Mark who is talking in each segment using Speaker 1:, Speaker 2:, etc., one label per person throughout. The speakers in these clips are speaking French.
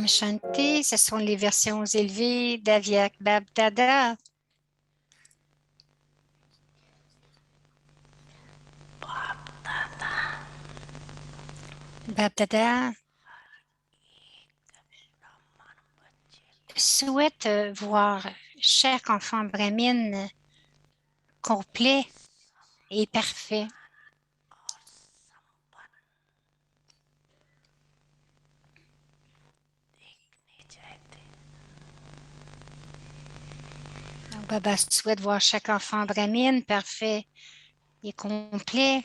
Speaker 1: Om Shanti, ce sont les versions élevées d'Avyak Bab Dada. Bab Dada souhaite voir chaque enfant brahmine complet et parfait. Donc, Baba souhaite voir chaque enfant brahmine parfait et complet.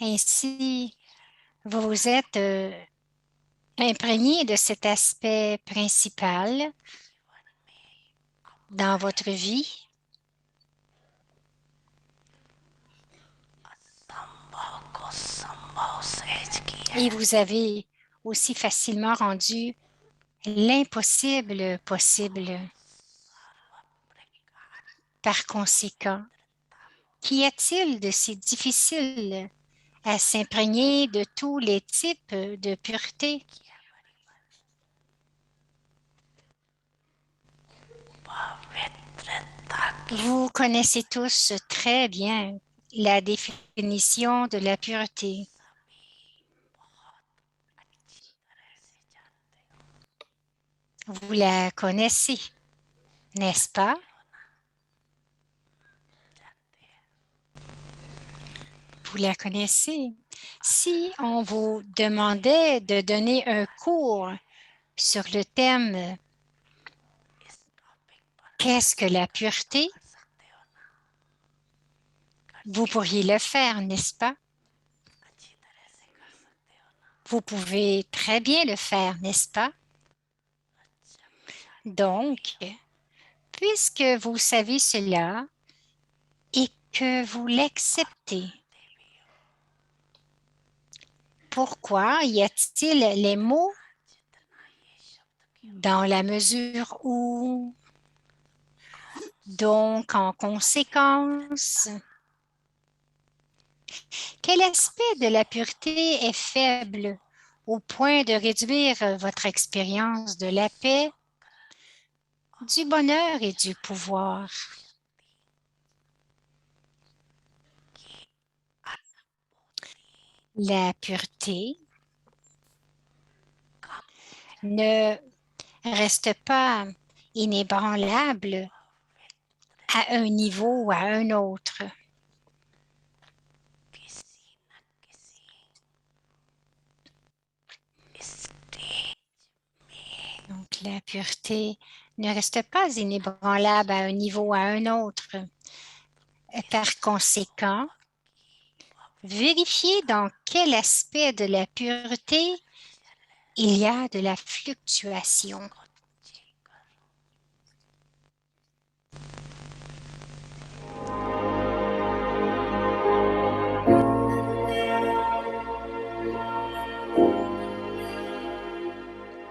Speaker 1: Ainsi, vous êtes imprégné de cet aspect principal dans votre vie. Et vous avez aussi facilement rendu l'impossible possible. Par conséquent, qu'y a-t-il de si difficile à s'imprégner de tous les types de pureté? Vous connaissez tous très bien la définition de la pureté. Vous la connaissez, n'est-ce pas? Vous la connaissez. Si on vous demandait de donner un cours sur le thème « Qu'est-ce que la pureté ?» vous pourriez le faire, n'est-ce pas? Vous pouvez très bien le faire, n'est-ce pas? Donc, puisque vous savez cela et que vous l'acceptez, pourquoi y a-t-il les mots dans la mesure où, donc en conséquence? Quel aspect de la pureté est faible au point de réduire votre expérience de la paix, du bonheur et du pouvoir? La pureté ne reste pas inébranlable à un niveau ou à un autre. Donc, la pureté ne reste pas inébranlable à un niveau ou à un autre. Par conséquent, vérifiez dans quel aspect de la pureté il y a de la fluctuation.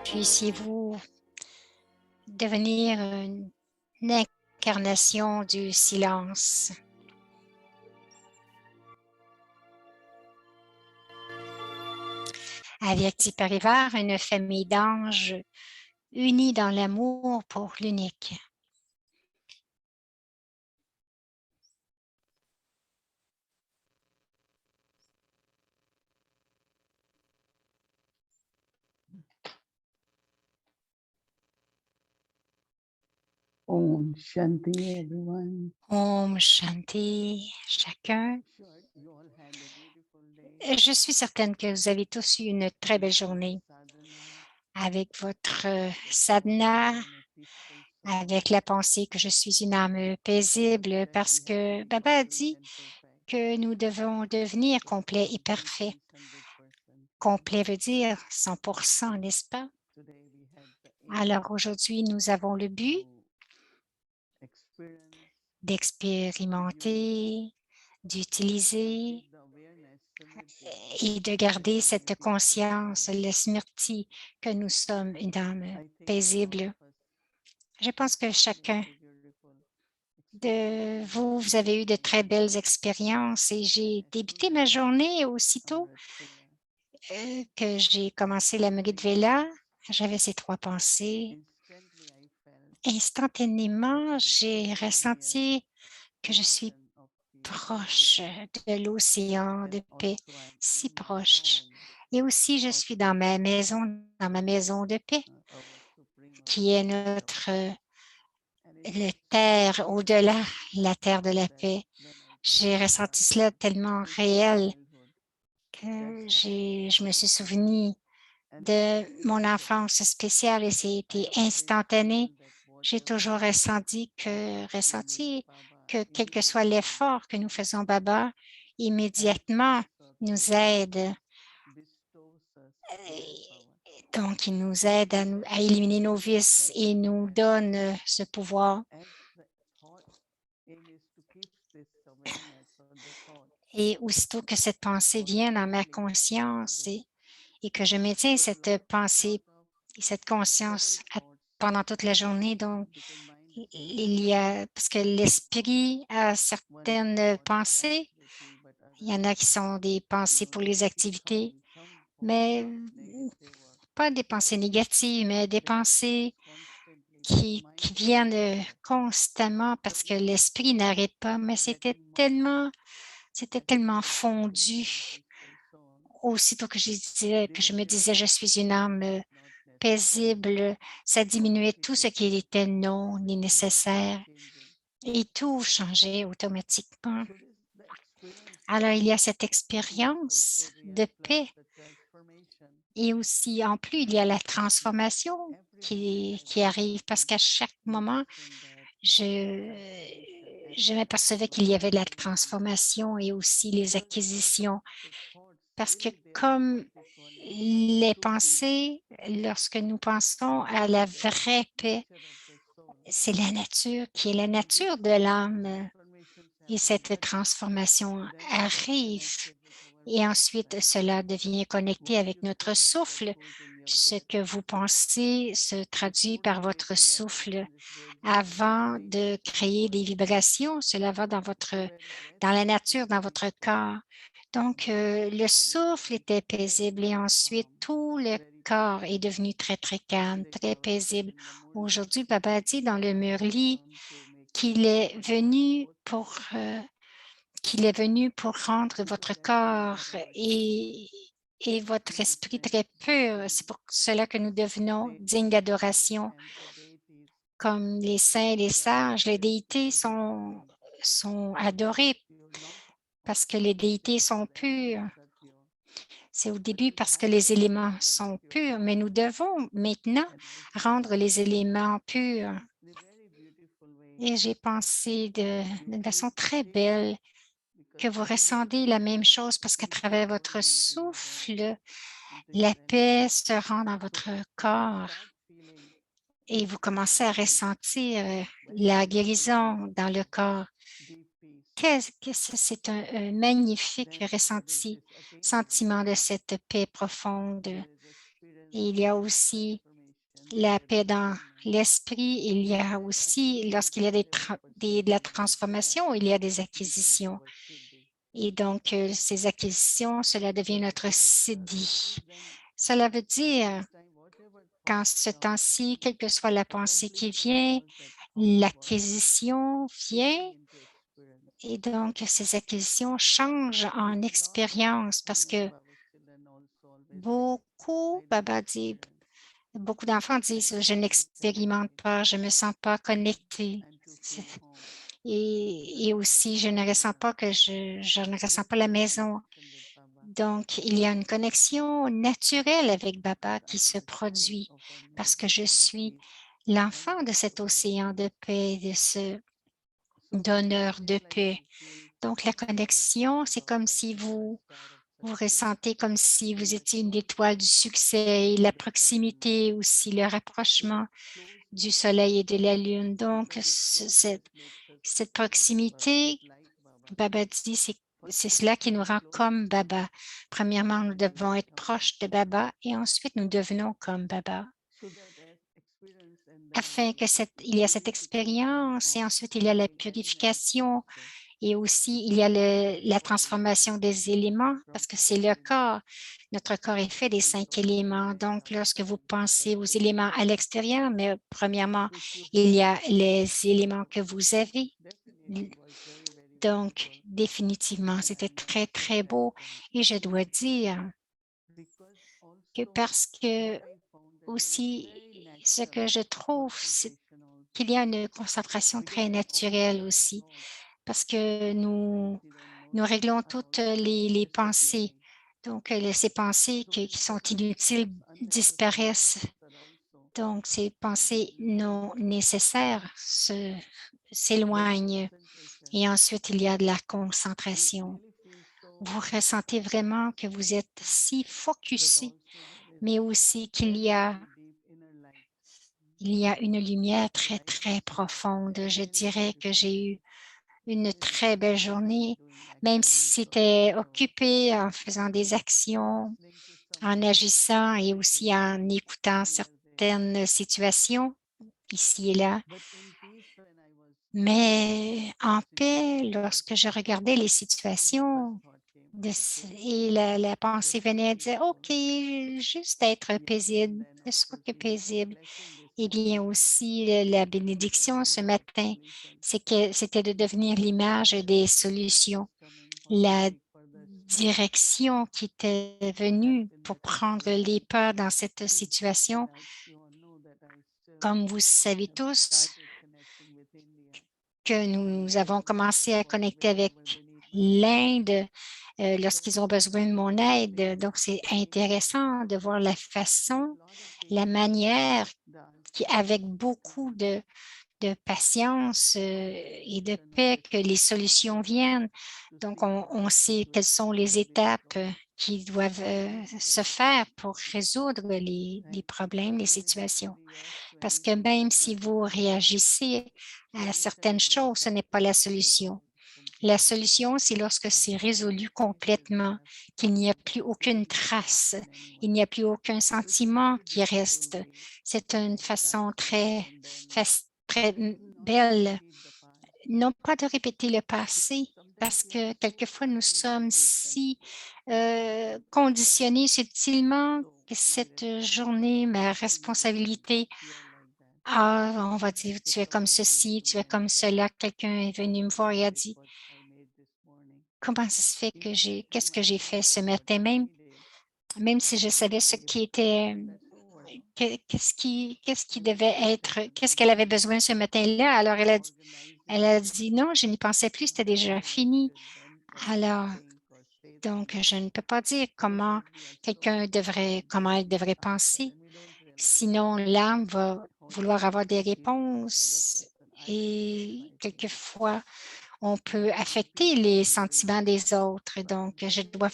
Speaker 1: Puissiez-vous devenir une incarnation du silence. Avyakti Parivar, une famille d'anges unis dans l'amour pour l'unique.
Speaker 2: Om Shanti, everyone.
Speaker 1: Om Shanti, chacun. Je suis certaine que vous avez tous eu une très belle journée avec votre sadhana, avec la pensée que je suis une âme paisible parce que Baba a dit que nous devons devenir complets et parfaits. Complet veut dire 100%, n'est-ce pas? Alors aujourd'hui, nous avons le but d'expérimenter, d'utiliser et de garder cette conscience, le smriti, que nous sommes une âme paisible. Je pense que chacun de vous, vous avez eu de très belles expériences et j'ai débuté ma journée aussitôt que j'ai commencé la Mrit Vela J'avais ces 3 pensées. Instantanément, j'ai ressenti que je suis proche de l'océan de paix, si proche. Et aussi, je suis dans ma maison de paix, qui est notre le terre au-delà, la terre de la paix. J'ai ressenti cela tellement réel que je me suis souvenu de mon enfance spéciale et c'était instantané. J'ai toujours ressenti que quel que soit l'effort que nous faisons, Baba, immédiatement nous aide. Donc, il nous aide à éliminer nos vices et nous donne ce pouvoir. Et aussitôt que cette pensée vient dans ma conscience et que je maintiens cette pensée et cette conscience pendant toute la journée, donc il y a, parce que l'esprit a certaines pensées, il y en a qui sont des pensées pour les activités, mais pas des pensées négatives, mais des pensées qui viennent constamment parce que l'esprit n'arrête pas, mais c'était tellement fondu. Aussitôt que je me disais, je suis une âme paisible, ça diminuait tout ce qui était non ni nécessaire et tout changeait automatiquement. Alors, il y a cette expérience de paix et aussi, en plus, il y a la transformation qui arrive parce qu'à chaque moment, je m'apercevais qu'il y avait de la transformation et aussi les acquisitions. Parce que comme les pensées, lorsque nous pensons à la vraie paix, c'est la nature qui est la nature de l'âme et cette transformation arrive. Et ensuite, cela devient connecté avec notre souffle. Ce que vous pensez se traduit par votre souffle. Avant de créer des vibrations, cela va dans la nature, dans votre corps. Donc, le souffle était paisible et ensuite tout le corps est devenu très, très calme, très paisible. Aujourd'hui, Baba dit dans le Murli qu'il est venu pour rendre votre corps et votre esprit très pur. C'est pour cela que nous devenons dignes d'adoration. Comme les saints, les sages, les déités sont adorées parce que les déités sont pures. C'est au début parce que les éléments sont purs, mais nous devons maintenant rendre les éléments purs. Et j'ai pensé d'une façon très belle que vous ressentez la même chose parce qu'à travers votre souffle, la paix se rend dans votre corps et vous commencez à ressentir la guérison dans le corps. C'est un magnifique sentiment de cette paix profonde. Et il y a aussi la paix dans l'esprit. Il y a aussi, lorsqu'il y a de la transformation, il y a des acquisitions. Et donc, ces acquisitions, cela devient notre siddhi. Cela veut dire qu'en ce temps-ci, quelle que soit la pensée qui vient, l'acquisition vient et donc ces acquisitions changent en expérience parce que Baba dit, beaucoup d'enfants disent, je n'expérimente pas, je ne me sens pas connecté. Et aussi, je ne ressens pas je ne ressens pas la maison. Donc, il y a une connexion naturelle avec Baba qui se produit parce que je suis l'enfant de cet océan de paix, de ce donneur de paix. Donc, la connexion, c'est comme si vous ressentez comme si vous étiez une étoile du succès et la proximité aussi, le rapprochement du soleil et de la lune. Donc, cette proximité, Baba dit, c'est cela qui nous rend comme Baba. Premièrement, nous devons être proches de Baba et ensuite nous devenons comme Baba. Afin que il y a cette expérience et ensuite il y a la purification Et aussi, il y a la transformation des éléments, parce que c'est le corps. Notre corps est fait des 5 éléments. Donc, lorsque vous pensez aux éléments à l'extérieur, mais premièrement, il y a les éléments que vous avez. Donc, définitivement, c'était très, très beau. Et je dois dire que parce que aussi, ce que je trouve, c'est qu'il y a une concentration très naturelle aussi, parce que nous réglons toutes les pensées. Donc, ces pensées qui sont inutiles disparaissent. Donc, ces pensées non nécessaires s'éloignent. Et ensuite, il y a de la concentration. Vous ressentez vraiment que vous êtes si focusé, mais aussi il y a une lumière très, très profonde. Je dirais que j'ai eu une très belle journée, même si c'était occupé en faisant des actions, en agissant et aussi en écoutant certaines situations ici et là. Mais en paix, lorsque je regardais les situations et la pensée venait dire, OK, juste être paisible, ne sois que paisible. Eh bien aussi, la bénédiction ce matin, c'était de devenir l'image des solutions, la direction qui était venue pour prendre les pas dans cette situation. Comme vous savez tous, que nous avons commencé à connecter avec l'Inde lorsqu'ils ont besoin de mon aide. Donc, c'est intéressant de voir la façon, la manière avec beaucoup de patience et de paix que les solutions viennent. Donc, on sait quelles sont les étapes qui doivent se faire pour résoudre les problèmes, les situations. Parce que même si vous réagissez à certaines choses, ce n'est pas la solution. La solution, c'est lorsque c'est résolu complètement, qu'il n'y a plus aucune trace, il n'y a plus aucun sentiment qui reste. C'est une façon très belle, non pas de répéter le passé, parce que quelquefois nous sommes si conditionnés subtilement que cette journée, ma responsabilité, on va dire, tu es comme ceci, tu es comme cela. Quelqu'un est venu me voir et a dit, comment ça se fait qu'est-ce que j'ai fait ce matin même si je savais ce qui était, qu'est-ce qui devait être, qu'est-ce qu'elle avait besoin ce matin-là. Alors, elle a dit, non, je n'y pensais plus, c'était déjà fini. Alors, donc, je ne peux pas dire comment elle devrait penser. Sinon, l'âme va vouloir avoir des réponses et quelquefois, on peut affecter les sentiments des autres. Donc, je dois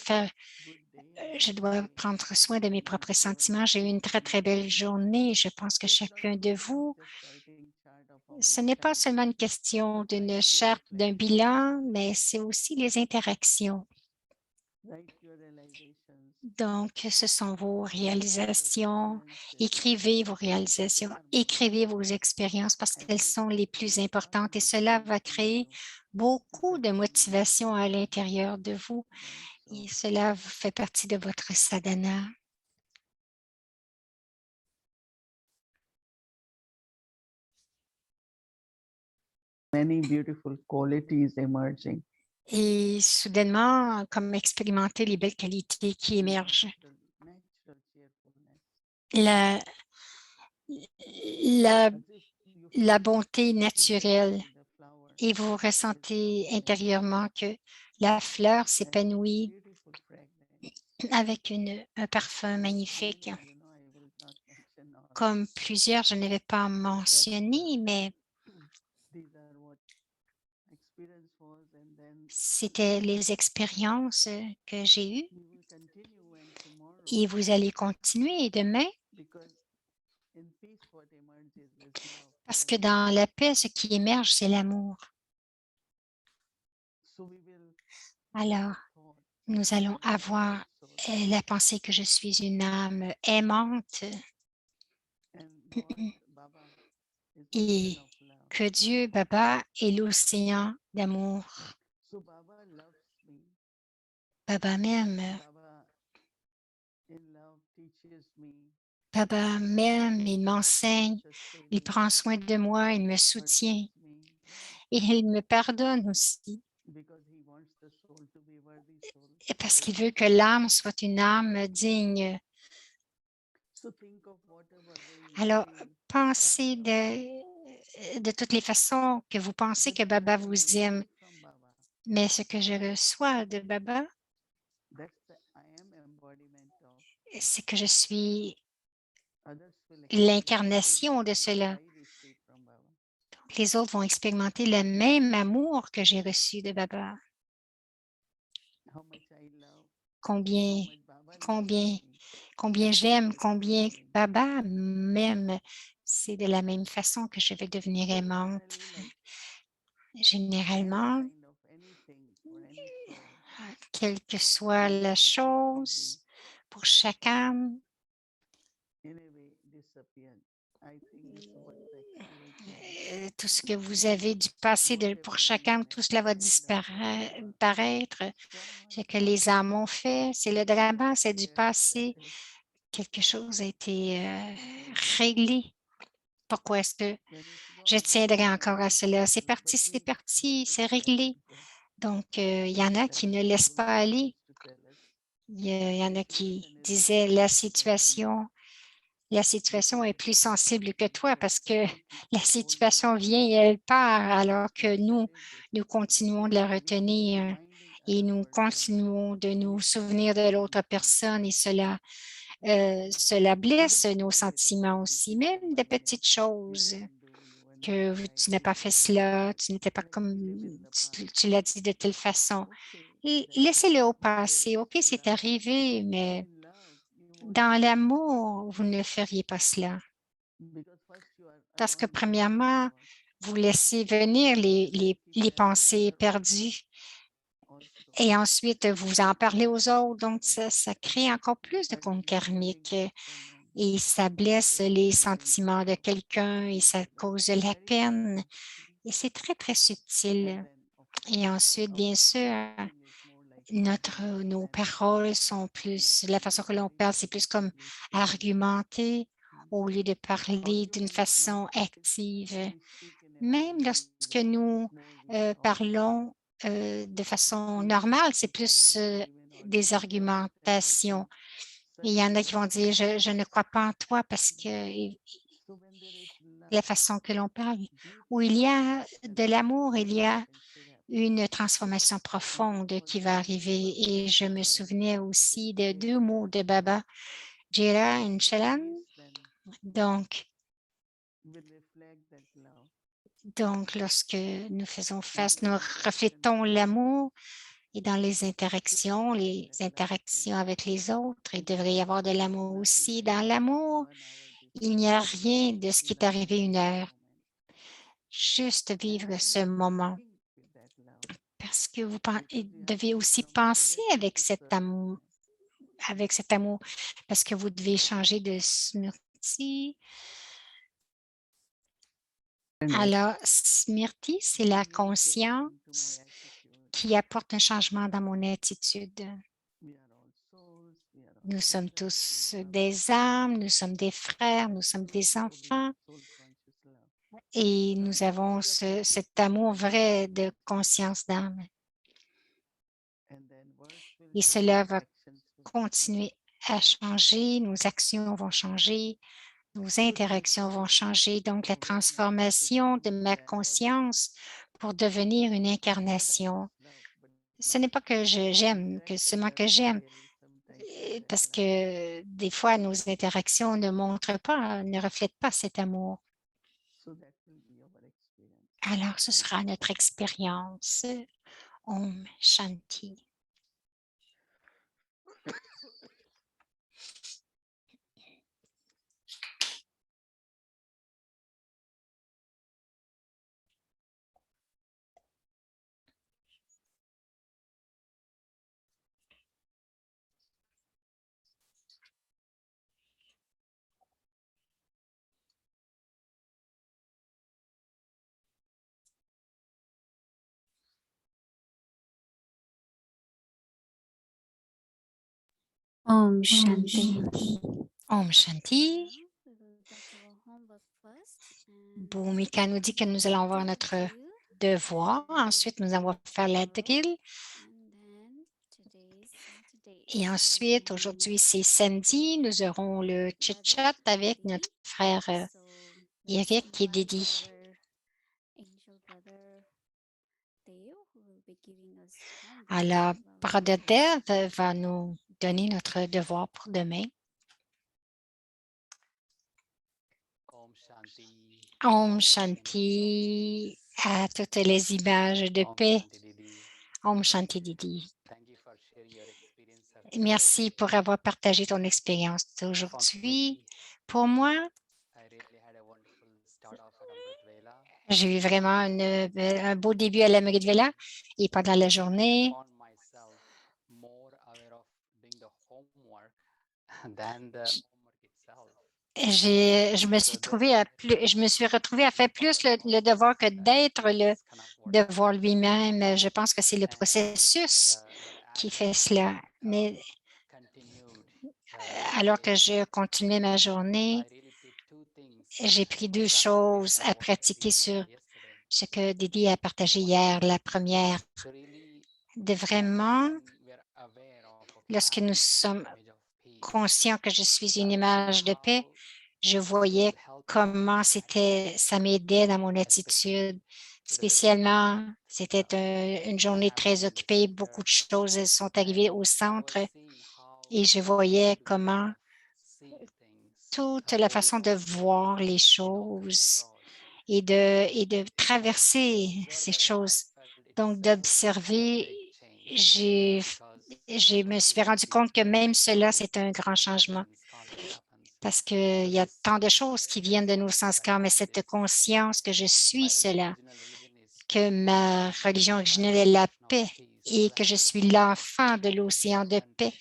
Speaker 1: prendre soin de mes propres sentiments. J'ai eu une très, très belle journée. Je pense que chacun de vous, ce n'est pas seulement une question d'une charte, d'un bilan, mais c'est aussi les interactions. Donc, ce sont vos réalisations. Écrivez vos réalisations, écrivez vos expériences parce qu'elles sont les plus importantes et cela va créer beaucoup de motivation à l'intérieur de vous et cela fait partie de votre sadhana.
Speaker 2: Many beautiful qualities emerging.
Speaker 1: Et soudainement, comme expérimenter les belles qualités qui émergent. La, la, la bonté naturelle et vous ressentez intérieurement que la fleur s'épanouit avec un parfum magnifique. Comme plusieurs, je ne vais pas mentionner, mais c'était les expériences que j'ai eues et vous allez continuer demain parce que dans la paix, ce qui émerge, c'est l'amour. Alors, nous allons avoir la pensée que je suis une âme aimante et que Dieu, Baba, est l'océan d'amour.
Speaker 2: So Baba loves me.
Speaker 1: Baba m'aime.
Speaker 2: Baba in love teaches me,
Speaker 1: Baba m'aime, il m'enseigne,
Speaker 2: sustain
Speaker 1: il
Speaker 2: me,
Speaker 1: prend soin de moi, il me soutient
Speaker 2: forgives me,
Speaker 1: et il me pardonne aussi
Speaker 2: because he wants the soul to be worthy soul.
Speaker 1: et parce qu'il veut que l'âme soit une âme digne.
Speaker 2: So think of whatever way you
Speaker 1: Alors,
Speaker 2: feel.
Speaker 1: pensez
Speaker 2: Baba loves you.
Speaker 1: de toutes les façons que vous pensez
Speaker 2: But
Speaker 1: que
Speaker 2: what
Speaker 1: Baba
Speaker 2: I
Speaker 1: vous aime,
Speaker 2: receive from Baba,
Speaker 1: mais ce que je reçois de Baba,
Speaker 2: that's the I am embodiment of.
Speaker 1: c'est que je suis
Speaker 2: Others will experience the same
Speaker 1: l'incarnation de
Speaker 2: love which
Speaker 1: cela.
Speaker 2: I receive from Baba.
Speaker 1: Les autres vont expérimenter le même amour que j'ai reçu de Baba.
Speaker 2: How much I love, how
Speaker 1: Combien,
Speaker 2: much Baba loves
Speaker 1: combien,
Speaker 2: me.
Speaker 1: combien
Speaker 2: That's the
Speaker 1: j'aime,
Speaker 2: beautiful
Speaker 1: combien
Speaker 2: thing.
Speaker 1: Baba m'aime. C'est de la même façon que je vais devenir
Speaker 2: So
Speaker 1: aimante.
Speaker 2: generally, like any
Speaker 1: Généralement,
Speaker 2: kind of anything for any soul,
Speaker 1: quelle que soit
Speaker 2: will
Speaker 1: la
Speaker 2: completely
Speaker 1: chose, pour chaque âme,
Speaker 2: be in a way disappear. I think this is what the experience is.
Speaker 1: tout ce que vous avez du passé pour
Speaker 2: Whatever
Speaker 1: chaque
Speaker 2: we
Speaker 1: âme, tout cela va
Speaker 2: manifested upon
Speaker 1: disparaître.
Speaker 2: so much
Speaker 1: Ce que les
Speaker 2: drama
Speaker 1: âmes ont fait, c'est le
Speaker 2: is
Speaker 1: drama, c'est du
Speaker 2: there,
Speaker 1: passé.
Speaker 2: settled.
Speaker 1: Quelque chose a été
Speaker 2: So
Speaker 1: réglé. Pourquoi est-ce que
Speaker 2: when it's
Speaker 1: je
Speaker 2: gone, it's
Speaker 1: tiendrai
Speaker 2: gone.
Speaker 1: encore à
Speaker 2: We'll
Speaker 1: cela? C'est
Speaker 2: settle, but
Speaker 1: parti, c'est
Speaker 2: we want
Speaker 1: parti,
Speaker 2: to
Speaker 1: c'est
Speaker 2: let
Speaker 1: réglé.
Speaker 2: it go.
Speaker 1: Donc, il y en a
Speaker 2: That
Speaker 1: qui
Speaker 2: is
Speaker 1: ne laissent
Speaker 2: beautiful
Speaker 1: pas
Speaker 2: Baba
Speaker 1: aller.
Speaker 2: used to tell us.
Speaker 1: Il y en a qui
Speaker 2: Situation is
Speaker 1: disaient,
Speaker 2: more sensible than you
Speaker 1: la situation
Speaker 2: because
Speaker 1: est
Speaker 2: it
Speaker 1: plus
Speaker 2: is the
Speaker 1: sensible que toi
Speaker 2: experience
Speaker 1: parce
Speaker 2: that
Speaker 1: que
Speaker 2: we keep
Speaker 1: la
Speaker 2: on holding
Speaker 1: situation
Speaker 2: on
Speaker 1: vient
Speaker 2: to.
Speaker 1: et elle part alors
Speaker 2: So
Speaker 1: que
Speaker 2: that
Speaker 1: nous,
Speaker 2: is the
Speaker 1: nous
Speaker 2: experience.
Speaker 1: continuons de la
Speaker 2: We keep
Speaker 1: retenir
Speaker 2: reminding
Speaker 1: et
Speaker 2: other
Speaker 1: nous
Speaker 2: person
Speaker 1: continuons de
Speaker 2: and
Speaker 1: nous
Speaker 2: it
Speaker 1: souvenir
Speaker 2: hurts
Speaker 1: de
Speaker 2: them
Speaker 1: l'autre personne et cela blesse
Speaker 2: even
Speaker 1: nos
Speaker 2: small little
Speaker 1: sentiments
Speaker 2: thing which
Speaker 1: aussi,
Speaker 2: you
Speaker 1: même de
Speaker 2: remind them
Speaker 1: petites
Speaker 2: you
Speaker 1: choses
Speaker 2: didn't do, you were not
Speaker 1: que
Speaker 2: right,
Speaker 1: tu n'as
Speaker 2: you
Speaker 1: pas fait
Speaker 2: did it like
Speaker 1: cela,
Speaker 2: that.
Speaker 1: tu n'étais pas
Speaker 2: Let
Speaker 1: comme
Speaker 2: me live in the past.
Speaker 1: tu l'as dit de telle façon.
Speaker 2: Okay, that's
Speaker 1: Laissez-le au
Speaker 2: but there
Speaker 1: passé.
Speaker 2: is
Speaker 1: OK,
Speaker 2: the
Speaker 1: c'est
Speaker 2: love.
Speaker 1: arrivé,
Speaker 2: But
Speaker 1: mais
Speaker 2: in love, you won't
Speaker 1: dans
Speaker 2: do that
Speaker 1: l'amour, vous ne feriez pas cela.
Speaker 2: because first you are
Speaker 1: Parce que
Speaker 2: allowing them to
Speaker 1: premièrement,
Speaker 2: forward.
Speaker 1: vous laissez venir
Speaker 2: And then keep
Speaker 1: les
Speaker 2: telling
Speaker 1: pensées
Speaker 2: other
Speaker 1: perdues
Speaker 2: also.
Speaker 1: et ensuite vous en parlez aux autres. Donc,
Speaker 2: So
Speaker 1: ça crée encore plus de comptes
Speaker 2: hurting feelings
Speaker 1: karmiques
Speaker 2: of someone,
Speaker 1: et ça
Speaker 2: it
Speaker 1: blesse
Speaker 2: is
Speaker 1: les
Speaker 2: very
Speaker 1: sentiments de
Speaker 2: dangerous.
Speaker 1: quelqu'un et
Speaker 2: We
Speaker 1: ça
Speaker 2: tell us
Speaker 1: cause de la
Speaker 2: very
Speaker 1: peine.
Speaker 2: subtle.
Speaker 1: Et c'est très, très
Speaker 2: And
Speaker 1: subtil.
Speaker 2: then of
Speaker 1: Et
Speaker 2: course
Speaker 1: ensuite, bien
Speaker 2: our
Speaker 1: sûr,
Speaker 2: speaking is more like argument
Speaker 1: nos
Speaker 2: than
Speaker 1: paroles sont
Speaker 2: love
Speaker 1: plus, la façon que l'on
Speaker 2: communicating
Speaker 1: parle, c'est plus comme
Speaker 2: perfectly speaking.
Speaker 1: argumenter au lieu de parler
Speaker 2: Also
Speaker 1: d'une
Speaker 2: when it's
Speaker 1: façon active.
Speaker 2: when we speak in a
Speaker 1: Même
Speaker 2: normal
Speaker 1: lorsque
Speaker 2: way,
Speaker 1: nous
Speaker 2: it's more we are arguing.
Speaker 1: parlons de façon
Speaker 2: Even
Speaker 1: normale, c'est
Speaker 2: I
Speaker 1: plus
Speaker 2: don't believe in
Speaker 1: des
Speaker 2: argument, they understand like
Speaker 1: argumentations. Et il y en a
Speaker 2: suddenly
Speaker 1: qui vont dire, je ne crois pas en toi parce que
Speaker 2: so when there is
Speaker 1: la
Speaker 2: love,
Speaker 1: façon que l'on parle, où il y
Speaker 2: beautiful
Speaker 1: a de l'amour, il y a
Speaker 2: transformation should happen.
Speaker 1: une transformation
Speaker 2: And one
Speaker 1: profonde
Speaker 2: word
Speaker 1: qui va
Speaker 2: also
Speaker 1: arriver.
Speaker 2: Baba
Speaker 1: Et
Speaker 2: used
Speaker 1: je
Speaker 2: to
Speaker 1: me
Speaker 2: tell,
Speaker 1: souvenais
Speaker 2: that
Speaker 1: aussi
Speaker 2: is
Speaker 1: de deux
Speaker 2: Jera
Speaker 1: mots
Speaker 2: and
Speaker 1: de
Speaker 2: Shalan.
Speaker 1: Baba, Jera
Speaker 2: So
Speaker 1: et
Speaker 2: your
Speaker 1: Shalan.
Speaker 2: face then
Speaker 1: Donc,
Speaker 2: will reflect that love.
Speaker 1: lorsque nous faisons
Speaker 2: And
Speaker 1: face,
Speaker 2: your
Speaker 1: nous
Speaker 2: interaction with
Speaker 1: reflétons
Speaker 2: others
Speaker 1: l'amour et dans
Speaker 2: should reflect
Speaker 1: les
Speaker 2: that love too.
Speaker 1: interactions avec les autres, il
Speaker 2: It
Speaker 1: devrait y
Speaker 2: doesn't
Speaker 1: avoir de
Speaker 2: matter
Speaker 1: l'amour
Speaker 2: nothing
Speaker 1: aussi. Dans
Speaker 2: happened
Speaker 1: l'amour,
Speaker 2: 1 hour
Speaker 1: il
Speaker 2: before.
Speaker 1: n'y a rien de ce
Speaker 2: We
Speaker 1: qui est
Speaker 2: love to
Speaker 1: arrivé
Speaker 2: live
Speaker 1: une
Speaker 2: that
Speaker 1: heure.
Speaker 2: moment.
Speaker 1: Juste
Speaker 2: And
Speaker 1: vivre
Speaker 2: then
Speaker 1: ce
Speaker 2: we have to
Speaker 1: moment.
Speaker 2: think with that love
Speaker 1: Parce que vous
Speaker 2: because we have to
Speaker 1: devez
Speaker 2: be
Speaker 1: aussi
Speaker 2: from
Speaker 1: penser
Speaker 2: Smriti to Sarvagna.
Speaker 1: avec cet amour, parce que vous devez changer de Smriti. Alors, Smriti, c'est la
Speaker 2: Bringing change into my
Speaker 1: conscience
Speaker 2: attitude.
Speaker 1: qui apporte un changement dans mon attitude.
Speaker 2: We are all souls, we are all
Speaker 1: Nous sommes
Speaker 2: children, we
Speaker 1: tous
Speaker 2: are loving
Speaker 1: des âmes, nous sommes des frères, nous sommes
Speaker 2: pure
Speaker 1: des
Speaker 2: soul love,
Speaker 1: enfants
Speaker 2: soul conscious love.
Speaker 1: et
Speaker 2: So
Speaker 1: nous avons
Speaker 2: just keep
Speaker 1: cet amour vrai
Speaker 2: reminding
Speaker 1: de
Speaker 2: ourselves
Speaker 1: conscience d'âme.
Speaker 2: and then words will
Speaker 1: Et cela
Speaker 2: change,
Speaker 1: va
Speaker 2: actions will change.
Speaker 1: continuer à changer, nos actions vont changer, nos
Speaker 2: So this
Speaker 1: interactions vont changer. Donc, la
Speaker 2: awareness to
Speaker 1: transformation de
Speaker 2: become
Speaker 1: ma
Speaker 2: the embodiment
Speaker 1: conscience pour devenir une
Speaker 2: not I
Speaker 1: incarnation.
Speaker 2: just love, but
Speaker 1: Ce n'est pas que j'aime, que
Speaker 2: interaction
Speaker 1: seulement que
Speaker 2: doesn't
Speaker 1: j'aime,
Speaker 2: really sometimes show that
Speaker 1: parce
Speaker 2: love.
Speaker 1: que des fois, nos interactions ne montrent pas, ne reflètent pas cet amour.
Speaker 2: So that will be our experience.
Speaker 1: Alors, ce
Speaker 2: Thank
Speaker 1: sera
Speaker 2: you.
Speaker 1: notre expérience. Om Shanti.
Speaker 3: Om Shanti.
Speaker 1: Om Shanti.
Speaker 3: We will get our homework first.
Speaker 1: Bhumika nous dit que nous allons voir notre devoir. Ensuite, nous allons faire la drill. Et ensuite, aujourd'hui, c'est samedi. Nous aurons le chit-chat avec notre frère Eric et Didi. Alors, Brother Dev va nous donner notre devoir pour demain. Om Shanti à toutes les images de paix. Om Shanti Didi. Merci pour avoir partagé ton expérience aujourd'hui. Pour moi, j'ai eu vraiment un beau début à l'Amrit Vela et pendant la journée, je me suis retrouvée à faire plus le devoir que d'être le devoir lui-même. Je pense que c'est le processus qui fait cela. Mais alors que je continuais ma journée, j'ai pris deux choses à pratiquer sur ce que Didi a partagé hier. La première, de vraiment, lorsque nous sommes conscients que je suis une image de paix, je voyais comment ça m'aidait dans mon attitude. Spécialement, c'était une journée très occupée, beaucoup de choses sont arrivées au centre et je voyais comment toute la façon de voir les choses et de traverser ces choses. Donc, d'observer, je me suis rendu compte que même cela, c'est un grand changement parce qu'il y a tant de choses qui viennent de nos sanskars, mais cette conscience que je suis cela, que ma religion originelle est la paix et que je suis l'enfant de l'océan de paix.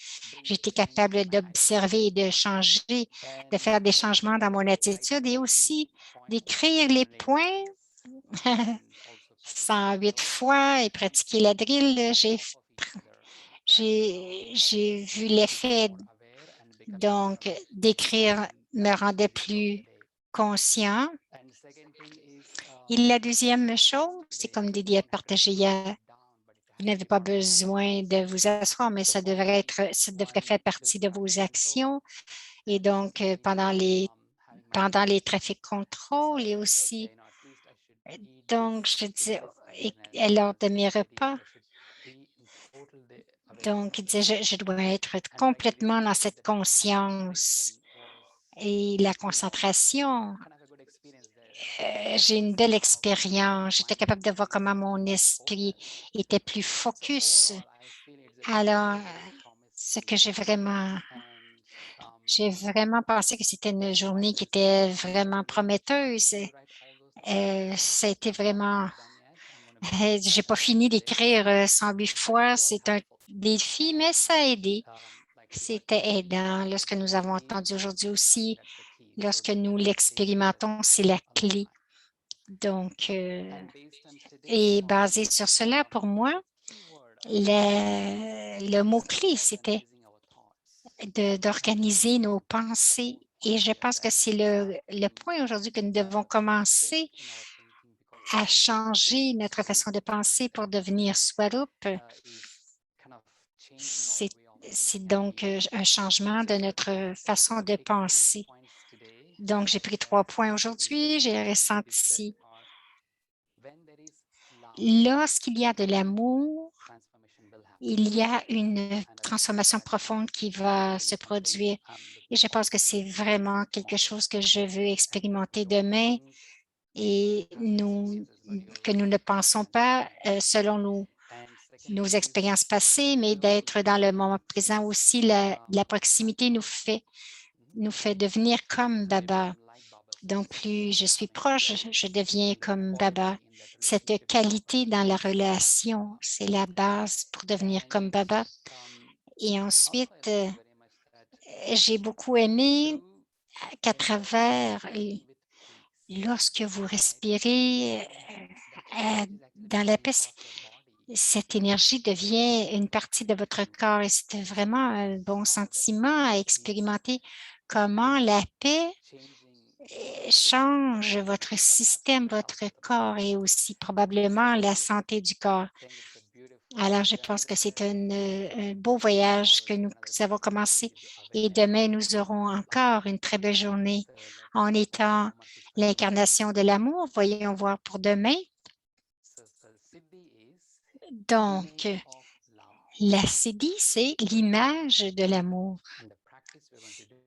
Speaker 1: J'étais capable d'observer et de changer, de faire des changements dans mon attitude et aussi d'écrire les points 108 fois et pratiquer la drill. J'ai vu l'effet, donc d'écrire me rendait plus conscient. Et la deuxième chose, c'est comme Didi a partagé hier, vous n'avez pas besoin de vous asseoir, mais ça devrait faire partie de vos actions. Et donc, pendant les trafics contrôles et aussi, donc, je dis, et lors de mes repas, donc, il disait, je dois être complètement dans cette conscience et la concentration. J'ai une belle expérience. J'étais capable de voir comment mon esprit était plus focus. Alors, ce que j'ai vraiment pensé que c'était une journée qui était vraiment prometteuse. Ça a été vraiment, j'ai pas fini d'écrire 108 fois. C'est un défi, mais ça a aidé. C'était aidant. Lorsque nous avons entendu aujourd'hui aussi, lorsque nous l'expérimentons, c'est la clé. Donc, et basé sur cela, pour moi, le mot-clé, c'était d'organiser nos pensées. Et je pense que c'est le point aujourd'hui que nous devons commencer à changer notre façon de penser pour devenir Swarup. C'est donc un changement de notre façon de penser. Donc, j'ai pris 3 points aujourd'hui. J'ai ressenti lorsqu'il y a de l'amour, il y a une transformation profonde qui va se produire. Et je pense que c'est vraiment quelque chose que je veux expérimenter demain et que nous ne pensons pas selon nos expériences passées, mais d'être dans le moment présent aussi. La proximité nous fait devenir comme Baba. Donc, plus je suis proche, je deviens comme Baba. Cette qualité dans la relation, c'est la base pour devenir comme Baba. Et ensuite, j'ai beaucoup aimé qu'à travers, lorsque vous respirez dans la paix, cette énergie devient une partie de votre corps et c'est vraiment un bon sentiment à expérimenter comment la paix change votre système, votre corps et aussi probablement la santé du corps. Alors, je pense que c'est un beau voyage que nous avons commencé et demain, nous aurons encore une très belle journée en étant l'incarnation de l'amour. Voyons voir pour demain. Donc, la Siddhi, c'est l'image de l'amour.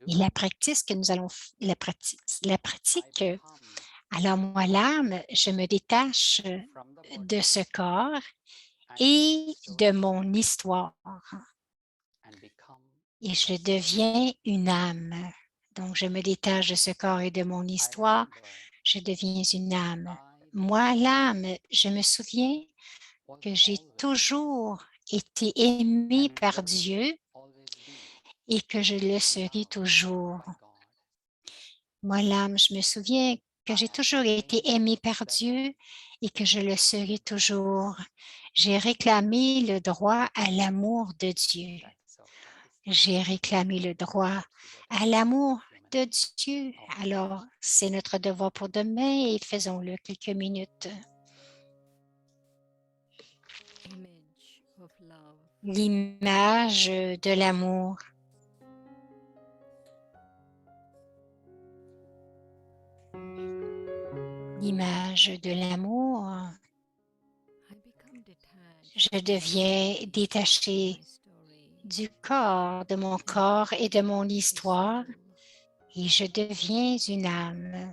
Speaker 1: Et la pratique que nous allons, la pratique, alors moi, l'âme, je me détache de ce corps et de mon histoire et je deviens une âme. Donc, je me détache de ce corps et de mon histoire, je deviens une âme. Moi, l'âme, je me souviens que j'ai toujours été aimée par Dieu et que je le serai toujours. Moi, l'âme, je me souviens que j'ai toujours été aimée par Dieu et que je le serai toujours. J'ai réclamé le droit à l'amour de Dieu. J'ai réclamé le droit à l'amour de Dieu. Alors, c'est notre devoir pour demain et faisons-le quelques minutes. L'image de l'amour. L'image de l'amour. Je deviens détaché du corps, de mon corps et de mon histoire et je deviens une âme.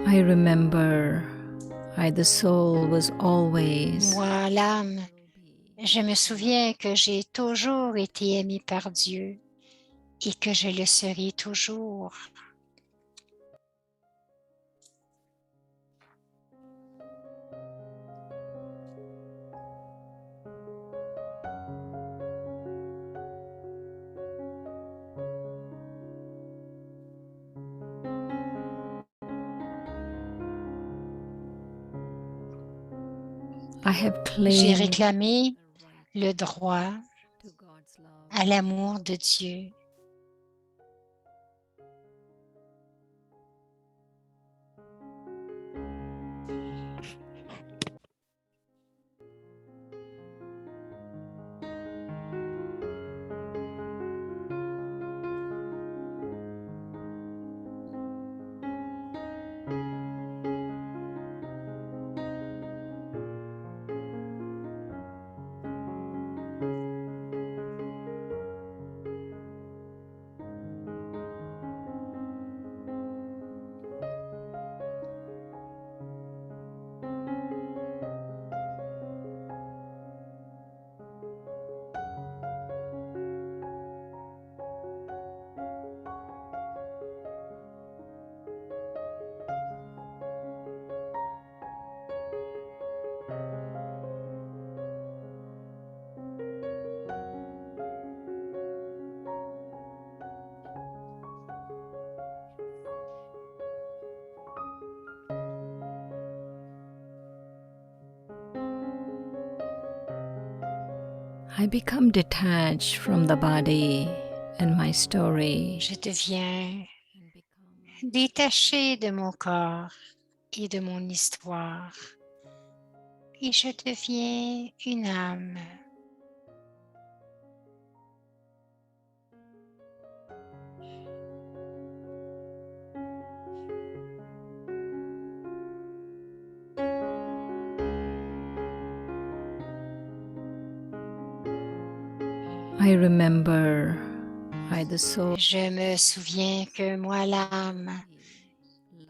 Speaker 4: I remember the soul was always
Speaker 1: Moi, l'âme, je me souviens que j'ai toujours été aimée par Dieu et que je le serai toujours.
Speaker 4: I have
Speaker 1: J'ai
Speaker 4: claimed
Speaker 1: réclamé le droit
Speaker 4: to God's love.
Speaker 1: à l'amour de Dieu.
Speaker 4: I become detached from the body and my story.
Speaker 1: Je deviens
Speaker 4: And become
Speaker 1: détachée de mon corps et de mon histoire et je deviens une âme.
Speaker 4: I remember the soul
Speaker 1: Je me souviens que moi, l'âme,
Speaker 4: loved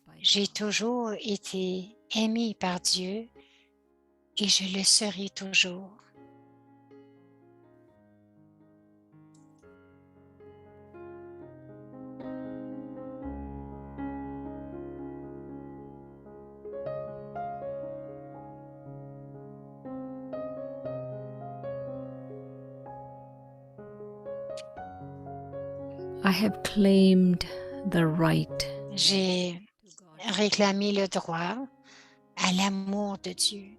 Speaker 4: by
Speaker 1: j'ai
Speaker 4: God.
Speaker 1: toujours été aimée par Dieu et je le serai toujours.
Speaker 4: I have claimed the right
Speaker 1: J'ai
Speaker 4: to God's
Speaker 1: réclamé le droit à l'amour de Dieu.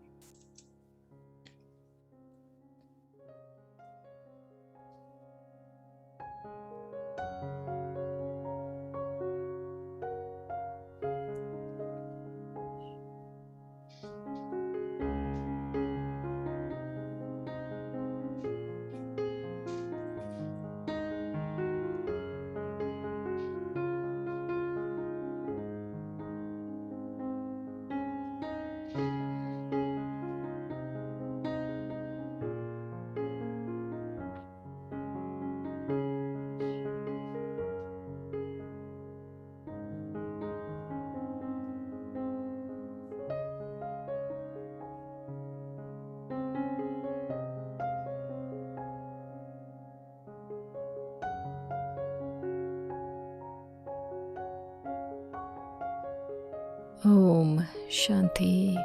Speaker 4: Om Shanti.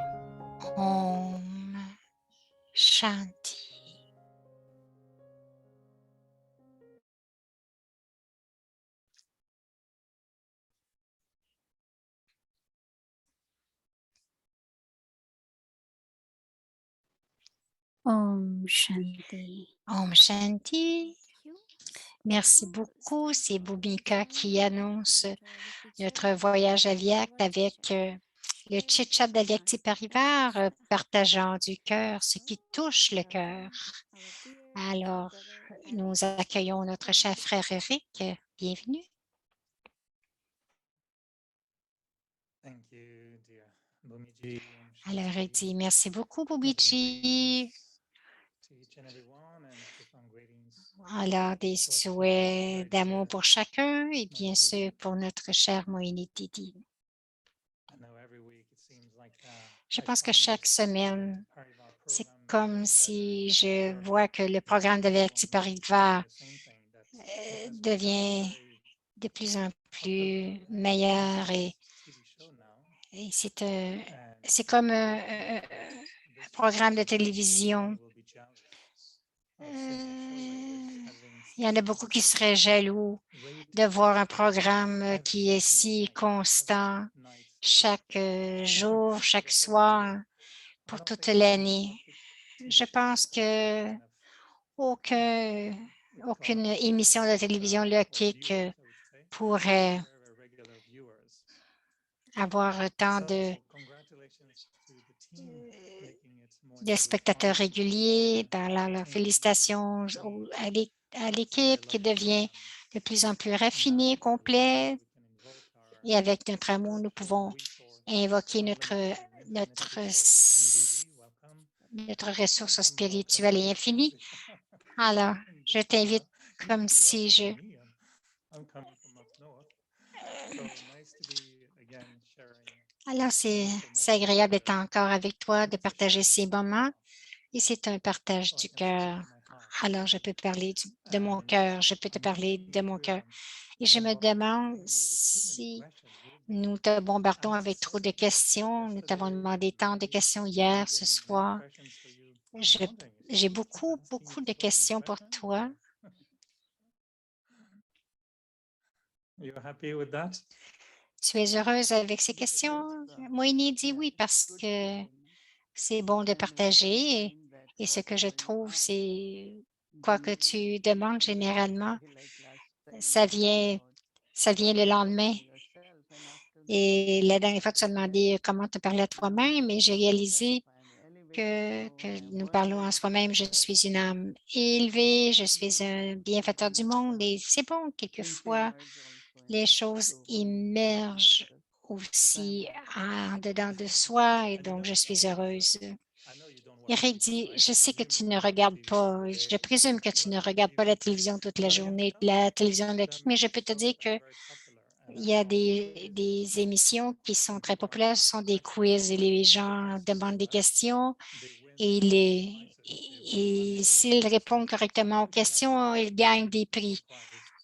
Speaker 1: Om Shanti.
Speaker 3: Om Shanti.
Speaker 1: Om Shanti.
Speaker 3: Thank you.
Speaker 1: Merci
Speaker 3: Now,
Speaker 1: beaucoup. C'est
Speaker 3: starting
Speaker 1: Bhumika qui
Speaker 3: to
Speaker 1: annonce
Speaker 3: enjoy the
Speaker 1: notre
Speaker 3: chit-chat
Speaker 1: voyage à
Speaker 3: with
Speaker 1: Viac avec
Speaker 3: conversation.
Speaker 1: le chit-chat d'Avyakti Parivar, partageant du cœur ce qui touche le cœur.
Speaker 3: Our dear
Speaker 1: Alors,
Speaker 3: brother
Speaker 1: nous
Speaker 3: Eric.
Speaker 1: accueillons notre cher frère Eric. Bienvenue.
Speaker 5: Thank you, dear Bhumiji.
Speaker 1: Alors, il dit merci beaucoup, Bobiji.
Speaker 5: To each and everyone and profound greetings.
Speaker 1: Alors, des souhaits d'amour pour chacun et bien sûr pour notre cher Moïni Didi.
Speaker 5: I know every week it seems like,
Speaker 1: Je
Speaker 5: I
Speaker 1: pense que
Speaker 5: find
Speaker 1: chaque
Speaker 5: this
Speaker 1: semaine,
Speaker 5: Parivar
Speaker 1: c'est
Speaker 5: program
Speaker 1: comme
Speaker 5: getting
Speaker 1: si
Speaker 5: better
Speaker 1: je
Speaker 5: and better.
Speaker 1: vois que le programme d'Avyakti Parivar
Speaker 5: The same thing, that it has become
Speaker 1: devient
Speaker 5: a very
Speaker 1: de plus en plus meilleur et
Speaker 5: TV show now.
Speaker 1: c'est
Speaker 5: And
Speaker 1: comme
Speaker 5: this
Speaker 1: programme de
Speaker 5: week,
Speaker 1: télévision.
Speaker 5: will be jealous since the show is having
Speaker 1: Il y en a beaucoup qui seraient jaloux de voir un programme qui est si constant chaque jour, chaque soir pour toute l'année. Je pense que aucune émission de télévision le Kick pourrait avoir autant de spectateurs réguliers. Alors, félicitations à l'équipe qui devient de plus en plus raffinée, complète. Et avec notre amour, nous pouvons invoquer notre ressource spirituelle et infinie. Alors, je t'invite comme si je... Alors, c'est agréable d'être encore avec toi, de partager ces moments. Et c'est un partage du cœur. Alors, je peux parler de mon cœur. Je peux te parler de mon cœur. Et je me demande si nous te bombardons avec trop de questions. Nous t'avons demandé tant de questions hier, ce soir. J'ai beaucoup de questions pour toi. Tu es heureuse avec ces questions? Moïni dit oui parce que c'est bon de partager et ce que je trouve, c'est quoi que tu demandes généralement, ça vient le lendemain. Et la dernière fois, tu as demandé comment te parler à toi-même et j'ai réalisé que nous parlons à soi-même. Je suis une âme élevée, je suis un bienfaiteur du monde et c'est bon, quelquefois, les choses émergent aussi en dedans de soi et donc je suis heureuse. Eric dit, je sais que tu ne regardes pas, je présume que tu ne regardes pas la télévision toute la journée, la télévision de Kick, mais je peux te dire que il y a des émissions qui sont très populaires, ce sont des quiz et les gens demandent des questions et s'ils répondent correctement aux questions, ils gagnent des prix.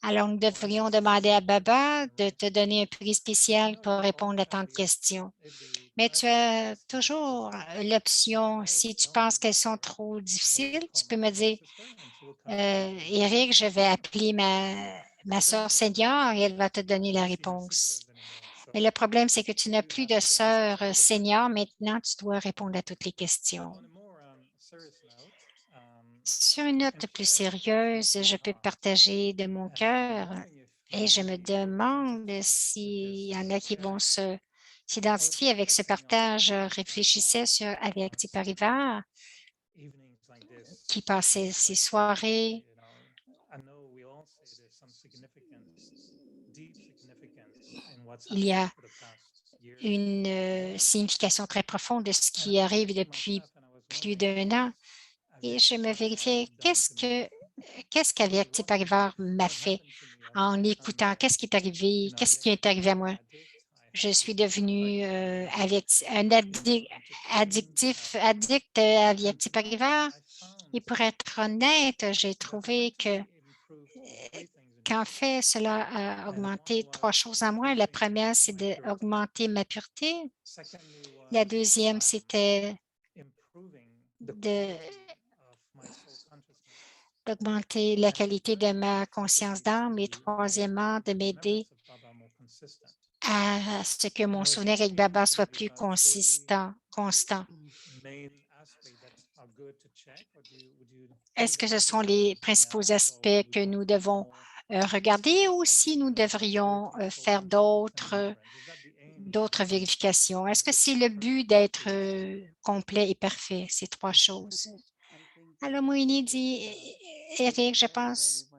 Speaker 1: Alors, nous devrions demander à Baba de te donner un prix spécial pour répondre à tant de questions. Mais tu as toujours l'option, si tu penses qu'elles sont trop difficiles, tu peux me dire, Eric, je vais appeler ma sœur senior et elle va te donner la réponse. Mais le problème, c'est que tu n'as plus de sœur senior. Maintenant, tu dois répondre à toutes les questions. Sur une note plus sérieuse, je peux partager de mon cœur et je me demande s'il y en a qui vont s'identifier avec ce partage. Je réfléchissais avec Tipariva qui passait ses soirées il y a une signification très profonde de ce qui arrive depuis plus d'un an. Et je me vérifiais qu'est-ce qu'avec Tipariva m'a fait en écoutant, qu'est-ce qui est arrivé, qu'est-ce qui est arrivé à moi. Je suis devenue avec un addict avec Tipariva. Et pour être honnête, j'ai trouvé qu'en fait, cela a augmenté 3 choses en moi. La première, c'est d'augmenter ma pureté. La deuxième, c'était d'augmenter la qualité de ma conscience d'âme et troisièmement, de m'aider à ce que mon souvenir avec Baba soit plus constant. Est-ce que ce sont les principaux aspects que nous devons regarder ou si nous devrions faire d'autres vérifications? Est-ce que c'est le but d'être complet et parfait, ces 3 choses? Alors, Moïni dit, Eric, je pense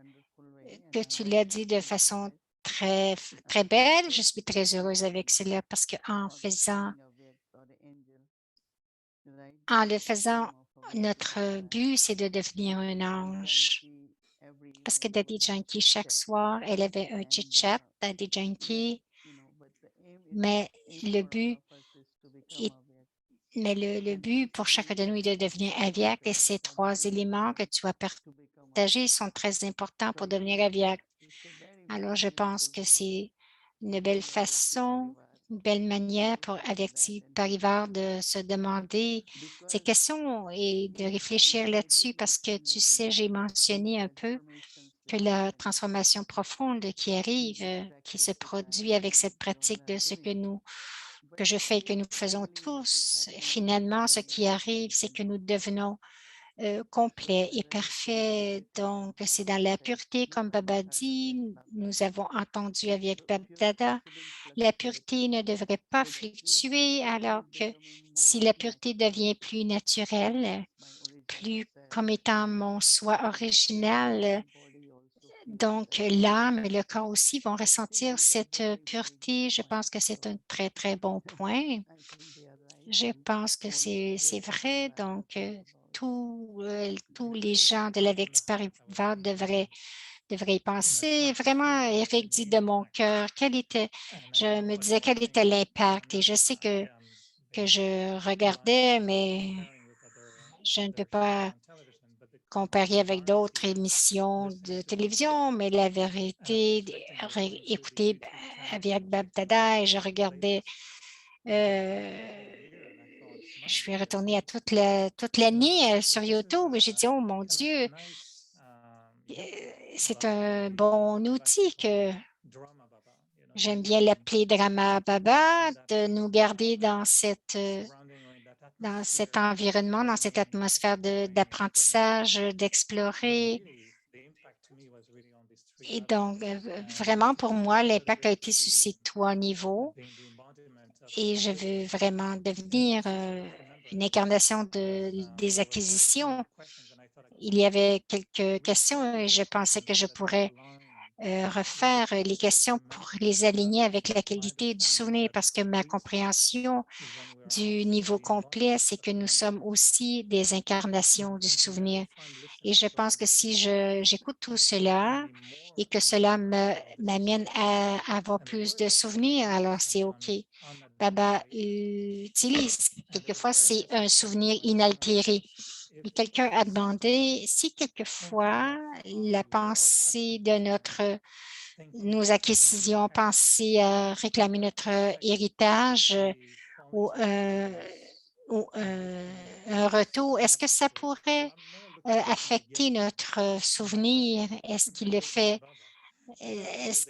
Speaker 1: que tu l'as dit de façon très, très belle. Je suis très heureuse avec cela parce qu'en le faisant, notre but, c'est de devenir un ange. Parce que Daddy Yankee, chaque soir, elle avait un chit-chat, Daddy Yankee, mais le but le but pour chacun de nous est de devenir aviaque et ces 3 éléments que tu as partagés sont très importants pour devenir aviaque. Alors, je pense que c'est une belle façon, une belle manière pour Alexis Parivard de se demander ces questions et de réfléchir là-dessus parce que tu sais, j'ai mentionné un peu que la transformation profonde qui arrive, qui se produit avec cette pratique de ce que je fais et que nous faisons tous, finalement, ce qui arrive, c'est que nous devenons complet et parfait. Donc, c'est dans la pureté, comme Baba dit. Nous avons entendu avec Babdada, la pureté ne devrait pas fluctuer, alors que si la pureté devient plus naturelle, plus comme étant mon soi original, donc l'âme et le corps aussi vont ressentir cette pureté. Je pense que c'est un très, très bon point. Je pense que c'est vrai. Donc, tous les gens de la Parivard devraient y penser. Vraiment, Eric dit de mon cœur, je me disais quel était l'impact et je sais que je regardais, mais je ne peux pas comparer avec d'autres émissions de télévision, mais la vérité, écouter avec Babdada et je regardais je suis retournée à toute l'année sur YouTube et j'ai dit, oh mon Dieu, c'est un bon outil que j'aime bien l'appeler Drama Baba, de nous garder dans cet environnement, dans cette atmosphère d'apprentissage, d'explorer. Et donc, vraiment, pour moi, l'impact a été sur ces 3 niveaux et je veux vraiment devenir une incarnation des acquisitions. Il y avait quelques questions et je pensais que je pourrais refaire les questions pour les aligner avec la qualité du souvenir parce que ma compréhension du niveau complet, c'est que nous sommes aussi des incarnations du souvenir. Et je pense que si j'écoute tout cela et que cela m'amène à avoir plus de souvenirs, alors c'est OK. Baba utilise, quelquefois, c'est un souvenir inaltéré. Et quelqu'un a demandé si quelquefois la pensée de nos acquisitions, penser à réclamer notre héritage ou un retour, est-ce que ça pourrait affecter notre souvenir? Est-ce qu'il le fait Est-ce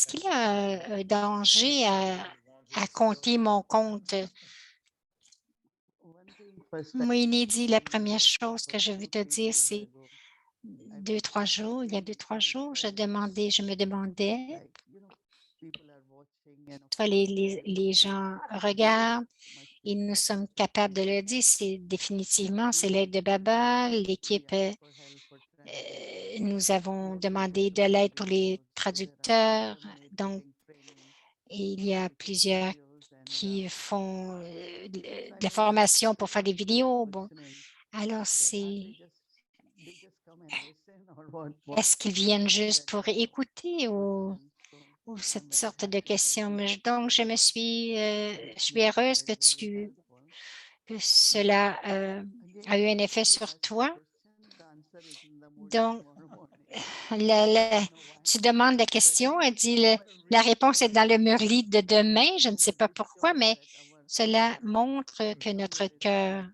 Speaker 1: qu'il y a un danger à compter mon compte?
Speaker 2: One thing first I
Speaker 1: Moïni dit, la
Speaker 2: told
Speaker 1: première
Speaker 2: about
Speaker 1: chose que je veux te
Speaker 2: 2
Speaker 1: dire,
Speaker 2: days
Speaker 1: c'est
Speaker 2: ago,
Speaker 1: il y a 2, 3 jours, je me demandais,
Speaker 2: like, people are watching and of
Speaker 1: toi,
Speaker 2: course,
Speaker 1: les gens regardent et nous sommes capables de le dire, c'est définitivement, c'est l'aide de Baba, l'équipe, nous avons demandé de l'aide pour les traducteurs, donc il y a plusieurs qui font de la formation pour faire des vidéos. Bon, alors est-ce qu'ils viennent juste pour écouter ou cette sorte de questions? Donc, je suis heureuse que cela a eu un effet sur toi. Donc, tu demandes la question, elle dit la réponse est dans le murli de demain. Je ne sais pas pourquoi, mais cela montre que notre cœur,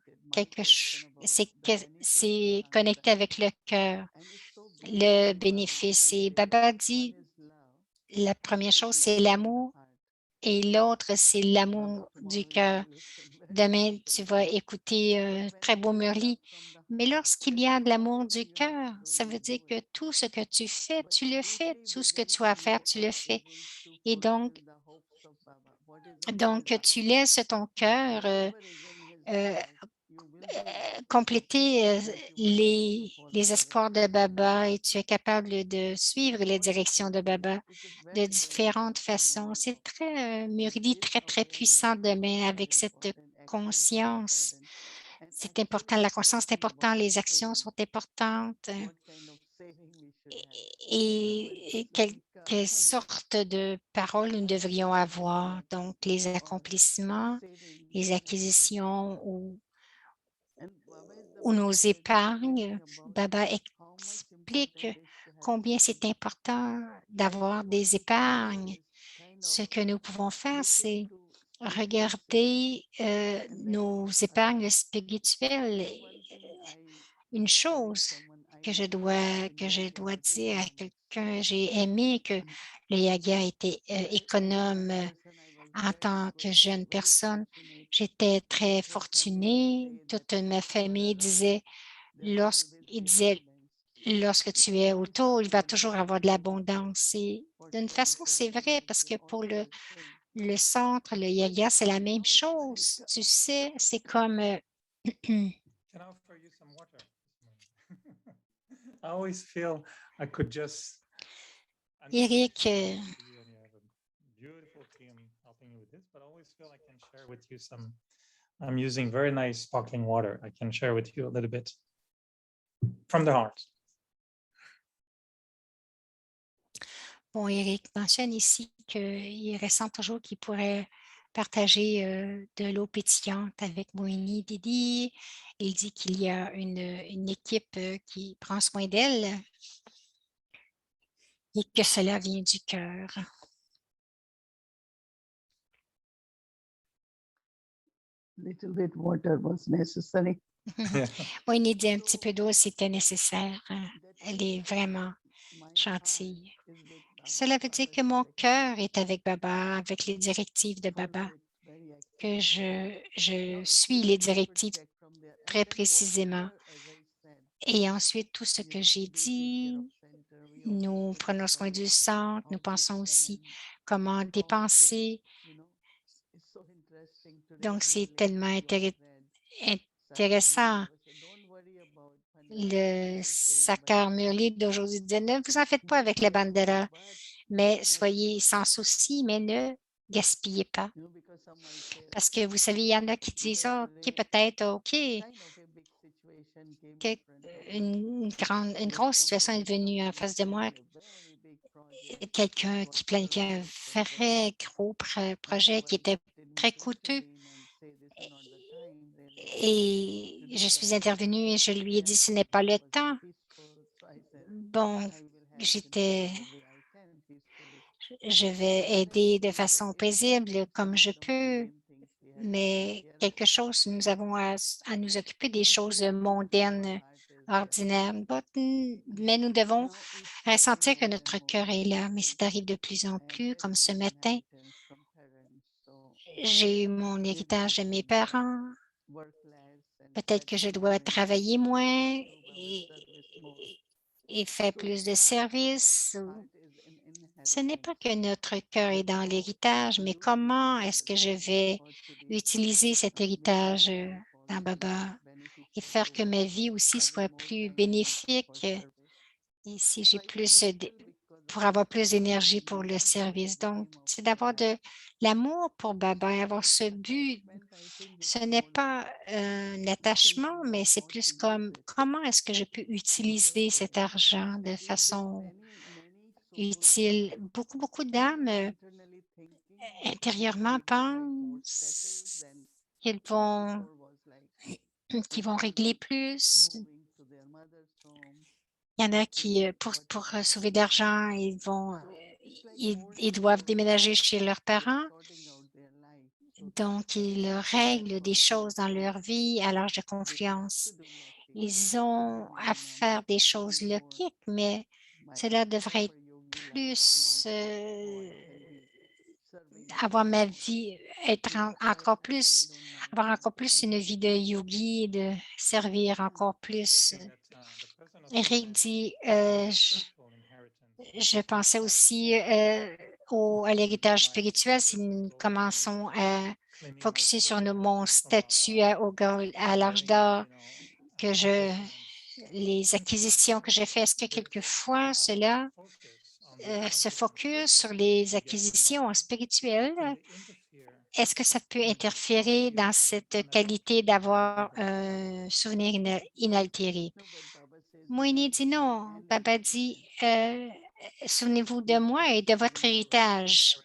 Speaker 1: c'est connecté avec le cœur, le bénéfice. Et Baba dit, la première chose, c'est l'amour et l'autre, c'est l'amour du cœur. Demain, tu vas écouter un très beau murli. Mais lorsqu'il y a de l'amour du cœur, ça veut dire que tout ce que tu fais, tu le fais. Tout ce que tu as à faire, tu le fais. Et donc tu laisses ton cœur euh, compléter les espoirs de Baba et tu es capable de suivre les directions de Baba de différentes façons. C'est très, Murli, très, très puissant demain avec cette conscience. C'est important, la conscience est importante, les actions sont importantes et quelle sorte de paroles nous devrions avoir. Donc, les accomplissements, les acquisitions ou nos épargnes. Baba explique combien c'est important d'avoir des épargnes. Ce que nous pouvons faire, c'est regarder nos épargnes spirituelles. Une chose que je dois dire à quelqu'un, j'ai aimé que le yoga était économe en tant que jeune personne. J'étais très fortunée. Toute ma famille disait, il disait, lorsque tu es auto, il va toujours avoir de l'abondance. Et d'une façon, c'est vrai parce que pour le centre, le yoga, c'est la même chose. Tu sais, c'est comme
Speaker 6: Can I offer you some water this morning? I always feel I could just.
Speaker 1: Eric,
Speaker 6: You and you have a beautiful team helping you with this, but I always feel I can share with you some. I'm using very nice sparkling water. I can share with you a little bit from the heart.
Speaker 1: bon, Eric mentionne ici qu'il ressent toujours qu'il pourrait partager de l'eau pétillante avec Moïni Didi. Il dit qu'il y a une équipe qui prend soin d'elle et que cela vient du cœur.
Speaker 2: Little bit water was necessary.
Speaker 1: Moïni dit un petit peu d'eau, c'était nécessaire. Elle est vraiment gentille. Cela veut dire que mon cœur est avec Baba, avec les directives de Baba, que je suis les directives très précisément. Et ensuite, tout ce que j'ai dit, nous prenons soin du centre, nous pensons aussi comment dépenser. Donc, c'est tellement intéressant. Le Sakar Murli d'aujourd'hui disait, ne vous en faites pas avec la bandera, mais soyez sans souci, mais ne gaspillez pas. Parce que vous savez, il y en a qui disent, oh, OK, peut-être, OK, une grosse situation est venue en face de moi. Quelqu'un qui planifiait un vrai gros projet qui était très coûteux. Et je suis intervenue et je lui ai dit, ce n'est pas le temps. Bon, je vais aider de façon paisible comme je peux, mais nous avons à nous occuper des choses mondaines ordinaire. Mais nous devons ressentir que notre cœur est là, mais ça arrive de plus en plus, comme ce matin. J'ai eu mon héritage de mes parents. Peut-être que je dois travailler moins et faire plus de services. Ce n'est pas que notre cœur est dans l'héritage, mais comment est-ce que je vais utiliser cet héritage dans Baba et faire que ma vie aussi soit plus bénéfique et si j'ai pour avoir plus d'énergie pour le service. Donc, c'est d'avoir de l'amour pour Baba et avoir ce but. Ce n'est pas un attachement, mais c'est plus comme comment est-ce que je peux utiliser cet argent de façon utile. Beaucoup d'âmes intérieurement pensent qu'ils vont régler plus. Il y en a qui, pour sauver de l'argent, ils doivent déménager chez leurs parents. Donc, ils règlent des choses dans leur vie à l'âge de confiance. Ils ont à faire des choses logiques, mais cela devrait être plus avoir ma vie, avoir encore plus une vie de yogi, de servir encore plus. Eric dit, je pensais aussi à l'héritage spirituel si nous commençons à focuser sur mon statut à l'âge d'or, les acquisitions que j'ai faites, est-ce que quelquefois cela se focus sur les acquisitions spirituelles? Est-ce que ça peut interférer dans cette qualité d'avoir un souvenir inaltéré? Moïni dit non. Baba dit, souvenez-vous de moi et de votre héritage.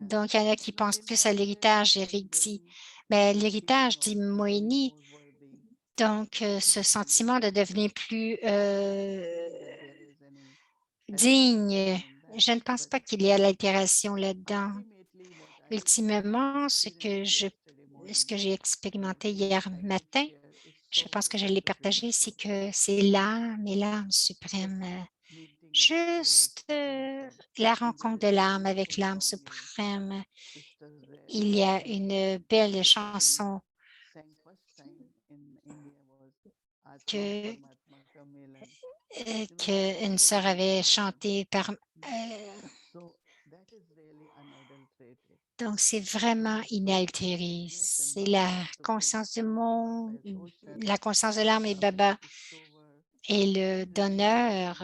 Speaker 1: Donc, il y en a qui pensent plus à l'héritage, Eric dit. Mais l'héritage, dit Moïni, donc ce sentiment de devenir plus digne. Je ne pense pas qu'il y ait l'altération là-dedans. Ultimement, ce que j'ai expérimenté hier matin, je pense que je l'ai partagé, c'est que c'est l'âme et l'âme suprême. Juste la rencontre de l'âme avec l'âme suprême. Il y a une belle chanson qu'une sœur avait chantée donc, c'est vraiment inaltéré. C'est la conscience du monde, la conscience de l'âme et Baba et le donneur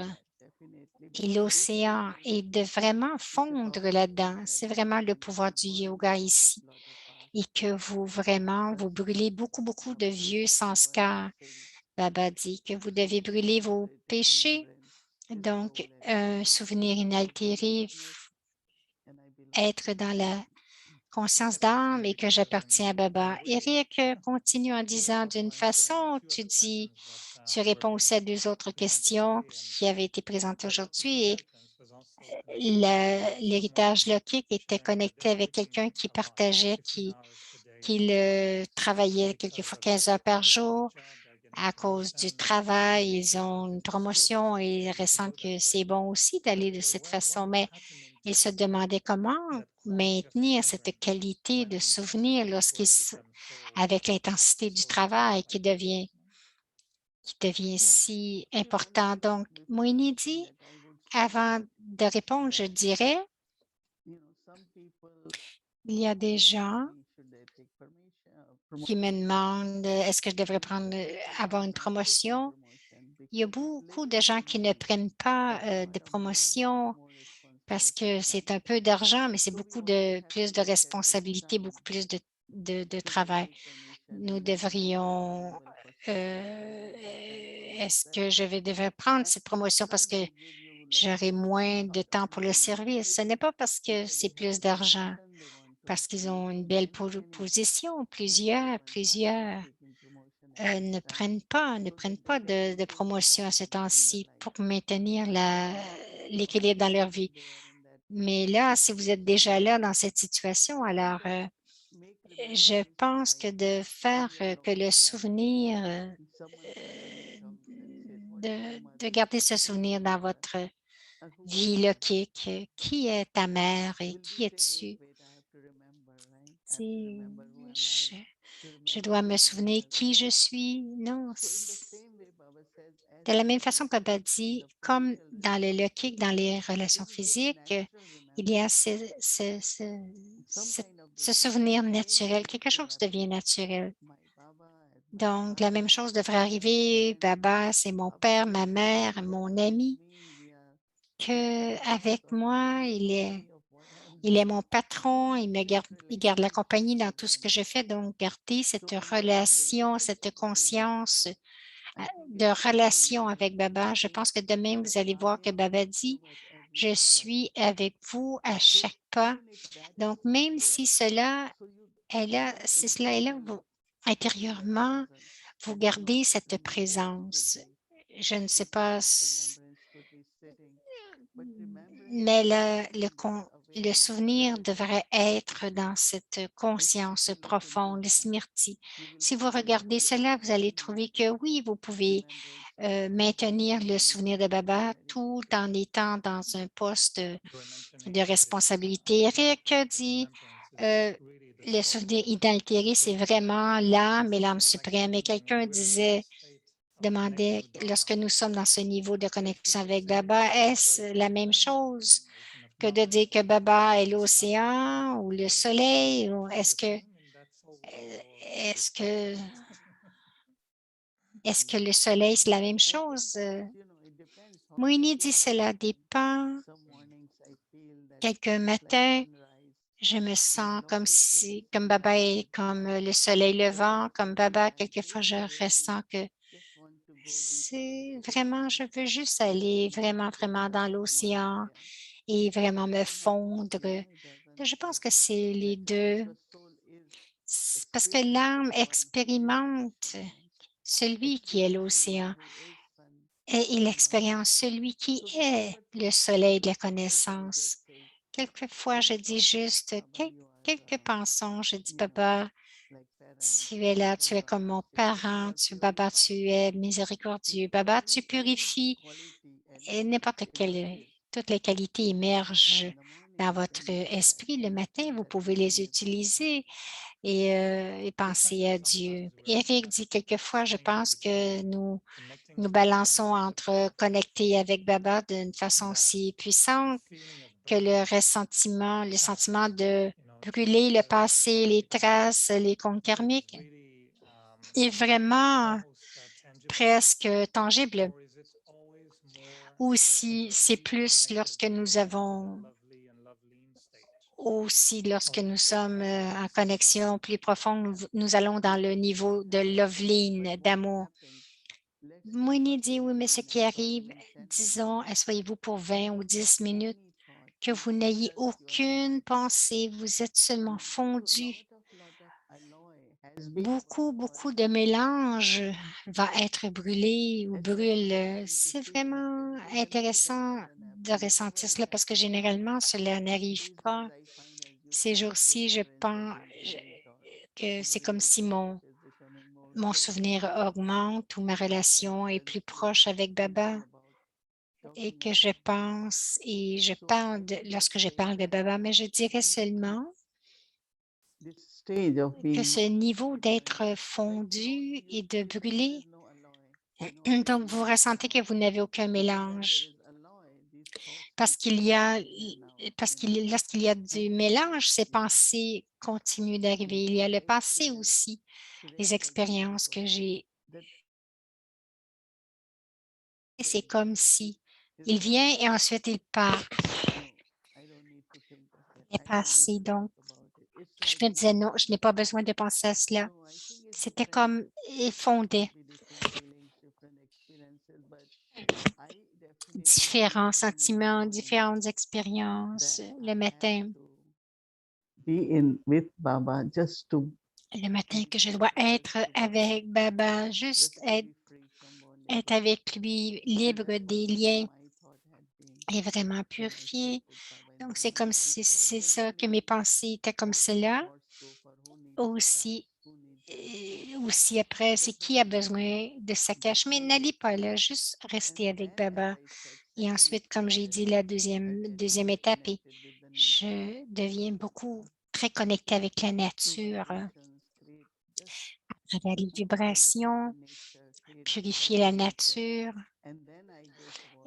Speaker 1: et l'océan et de vraiment fondre là-dedans. C'est vraiment le pouvoir du yoga ici et que vous brûlez beaucoup de vieux sanskars. Baba dit que vous devez brûler vos péchés. Donc, un souvenir inaltéré, être dans la conscience d'âme et que j'appartiens à Baba. Eric continue en disant d'une façon, tu réponds aussi à deux autres questions qui avaient été présentées aujourd'hui et l'héritage logique était connecté avec quelqu'un qui partageait, qu'il travaillait quelquefois 15 heures par jour. À cause du travail, ils ont une promotion et ils ressentent que c'est bon aussi d'aller de cette façon, mais ils se demandaient comment maintenir cette qualité de souvenir avec l'intensité du travail qui devient si important. Donc, Moïni dit, avant de répondre, je dirais, il y a des gens qui me demandent, est-ce que je devrais avoir une promotion? Il y a beaucoup de gens qui ne prennent pas de promotion parce que c'est un peu d'argent, mais c'est plus de responsabilité, beaucoup plus de travail. Nous devrions, est-ce que devrais prendre cette promotion parce que j'aurai moins de temps pour le service? Ce n'est pas parce que c'est plus d'argent, parce qu'ils ont une belle position. Plusieurs ne prennent pas de promotion à ce temps-ci pour maintenir l'équilibre dans leur vie. Mais là, si vous êtes déjà là dans cette situation, alors je pense que de faire que le souvenir de garder ce souvenir dans votre vie logique. Qui est ta mère et qui es-tu? Je dois me souvenir qui je suis. Non, de la même façon que Baba dit, comme dans le logique, dans les relations physiques, il y a ce souvenir naturel, quelque chose devient naturel. Donc, la même chose devrait arriver. Baba, c'est mon père, ma mère, mon ami, qu'avec moi, il est mon patron, il garde la compagnie dans tout ce que je fais. Donc, garder cette relation, cette conscience de relation avec Baba. Je pense que demain, vous allez voir que Baba dit, je suis avec vous à chaque pas. Donc, même si cela est là, si cela est là, intérieurement, vous gardez cette présence. Je ne sais pas, mais le souvenir devrait être dans cette conscience profonde, le smriti. Si vous regardez cela, vous allez trouver que oui, vous pouvez maintenir le souvenir de Baba tout en étant dans un poste de responsabilité. Eric dit, le souvenir inaltéré, c'est vraiment l'âme et l'âme suprême. Et quelqu'un demandait, lorsque nous sommes dans ce niveau de connexion avec Baba, est-ce la même chose que de dire que Baba est l'océan ou le soleil? Ou est-ce que le soleil, c'est la même chose? Moini dit, cela dépend. Quelques matins, je me sens comme Baba est comme le soleil levant, comme Baba, quelquefois je ressens que c'est vraiment, je veux juste aller vraiment, vraiment dans l'océan et vraiment me fondre. Je pense que c'est les deux. Parce que l'âme expérimente celui qui est l'océan et il expérience celui qui est le soleil de la connaissance. Quelquefois, je dis juste quelques pensons. Je dis, Baba, tu es là, tu es comme mon parent. Baba, tu es miséricordieux. Baba, tu purifies. Et toutes les qualités émergent dans votre esprit le matin. Vous pouvez les utiliser et penser à Dieu. Eric dit quelquefois, je pense que nous balançons entre connecter avec Baba d'une façon si puissante que le sentiment de brûler le passé, les traces, les comptes karmiques est vraiment presque tangible. Ou si c'est plus lorsque nous sommes en connexion plus profonde, nous allons dans le niveau de loveline, d'amour. Moini dit, oui, mais ce qui arrive, disons, asseyez-vous pour 20 ou 10 minutes, que vous n'ayez aucune pensée, vous êtes seulement fondu. Beaucoup de mélange va être brûlé ou brûle. C'est vraiment intéressant de ressentir cela parce que généralement, cela n'arrive pas. Ces jours-ci, je pense que c'est comme si mon souvenir augmente ou ma relation est plus proche avec Baba et que je pense et je parle lorsque je parle de Baba, mais je dirais seulement que ce niveau d'être fondu et de brûler, donc vous ressentez que vous n'avez aucun mélange. Lorsqu'il y a du mélange, ces pensées continuent d'arriver. Il y a le passé aussi, les expériences que j'ai. C'est comme si il vient et ensuite il part. Il est passé, donc je me disais non, je n'ai pas besoin de penser à cela. C'était comme effondré. Différents sentiments, différentes expériences le matin. Le matin que je dois être avec Baba, juste être avec lui, libre des liens et vraiment purifié. Donc, c'est comme si c'est ça que mes pensées étaient comme cela. Aussi, aussi après, c'est qui a besoin de sa cache. Mais n'allez pas là, juste restez avec Baba. Et ensuite, comme j'ai dit, la deuxième étape, et je deviens beaucoup très connectée avec la nature, à travers les vibrations, purifier la nature.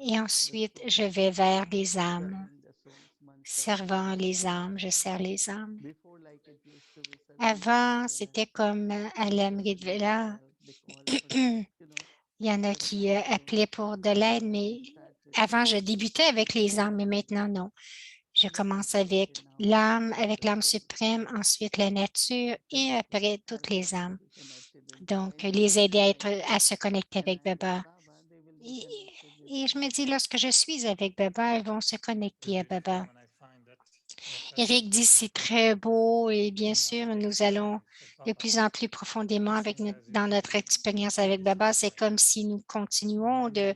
Speaker 1: Et ensuite, je vais vers les âmes, servant les âmes, je sers les âmes. Avant, c'était comme à l'Amrit-Vela. Il y en a qui appelaient pour de l'aide, mais avant, je débutais avec les âmes, mais maintenant, non. Je commence avec l'âme suprême, ensuite la nature et après toutes les âmes. Donc, les aider à se connecter avec Baba. Et je me dis, lorsque je suis avec Baba, ils vont se connecter à Baba. Eric dit, c'est très beau et bien sûr, nous allons de plus en plus profondément dans notre expérience avec Baba. C'est comme si nous continuons de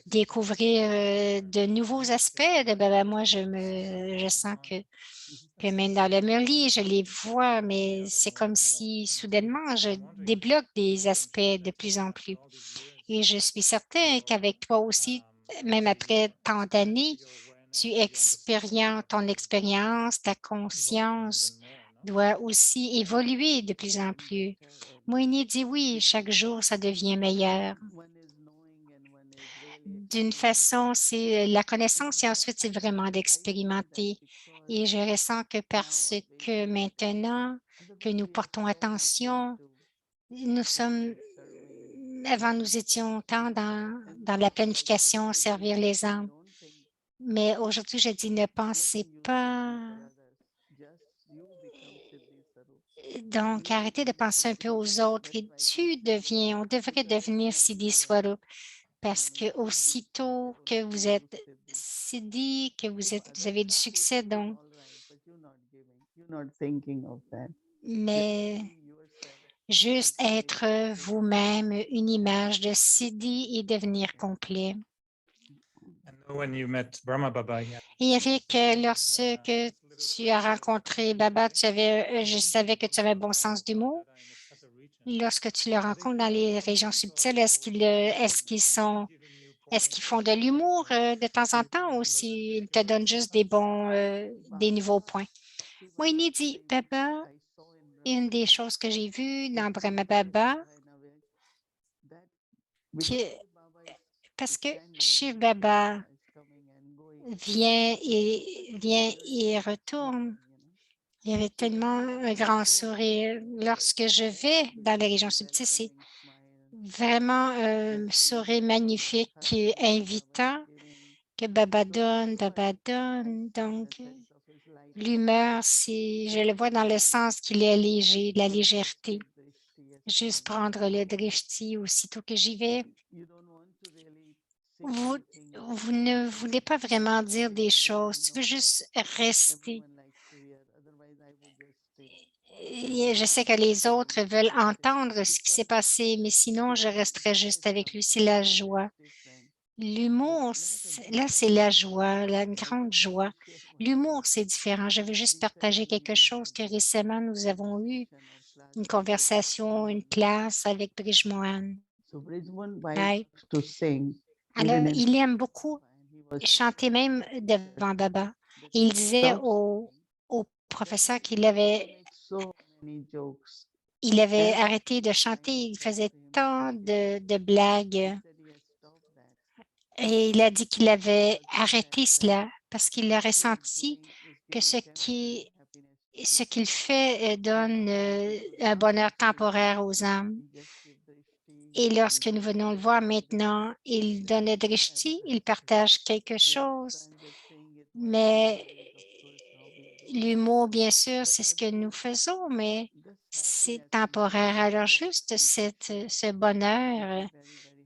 Speaker 1: découvrir de nouveaux aspects de Baba. Moi, je sens que même dans le Merli, je les vois, mais c'est comme si soudainement, je débloque des aspects de plus en plus. Et je suis certain qu'avec toi aussi, même après tant d'années, ton expérience, ta conscience doit aussi évoluer de plus en plus. Moïni dit oui, chaque jour, ça devient meilleur. D'une façon, c'est la connaissance et ensuite, c'est vraiment d'expérimenter. Et je ressens que parce que maintenant que nous portons attention, nous sommes, avant nous étions tant dans la planification, servir les âmes. Mais aujourd'hui, je dis ne pensez pas. Donc, arrêtez de penser un peu aux autres et on devrait devenir Siddhi Swarup parce que aussitôt que vous êtes Siddhi, que vous avez du succès, donc, mais juste être vous-même, une image de Siddhi et devenir complet. Eric, lorsque tu as rencontré Baba, je savais que tu avais un bon sens d'humour. Lorsque tu le rencontres dans les régions subtiles, est-ce qu'ils font de l'humour de temps en temps ou s'ils te donnent juste des nouveaux points? Moïni dit, Baba, une des choses que j'ai vues dans Brahma Baba, parce que Shiv Baba vient et retourne. Il y avait tellement un grand sourire. Lorsque je vais dans les régions subtiles, c'est vraiment un sourire magnifique et invitant que Baba donne. Donc, l'humeur, je le vois dans le sens qu'il est léger, la légèreté. Juste prendre le drishti aussitôt que j'y vais. Vous ne voulez pas vraiment dire des choses. Tu veux juste rester. Et je sais que les autres veulent entendre ce qui s'est passé, mais sinon, je resterai juste avec lui. C'est la joie. L'humour, là, c'est la joie, la grande joie. L'humour, c'est différent. Je veux juste partager quelque chose que récemment, nous avons eu une conversation, une classe avec Brij Mohan. Alors, il aime beaucoup chanter même devant Baba. Et il disait au professeur qu'il avait arrêté de chanter. Il faisait tant de blagues. Et il a dit qu'il avait arrêté cela parce qu'il a ressenti que ce qu'il fait donne un bonheur temporaire aux âmes. Et lorsque nous venons le voir maintenant, il donne le drishti, il partage quelque chose. Mais l'humour, bien sûr, c'est ce que nous faisons, mais c'est temporaire. Alors, juste ce bonheur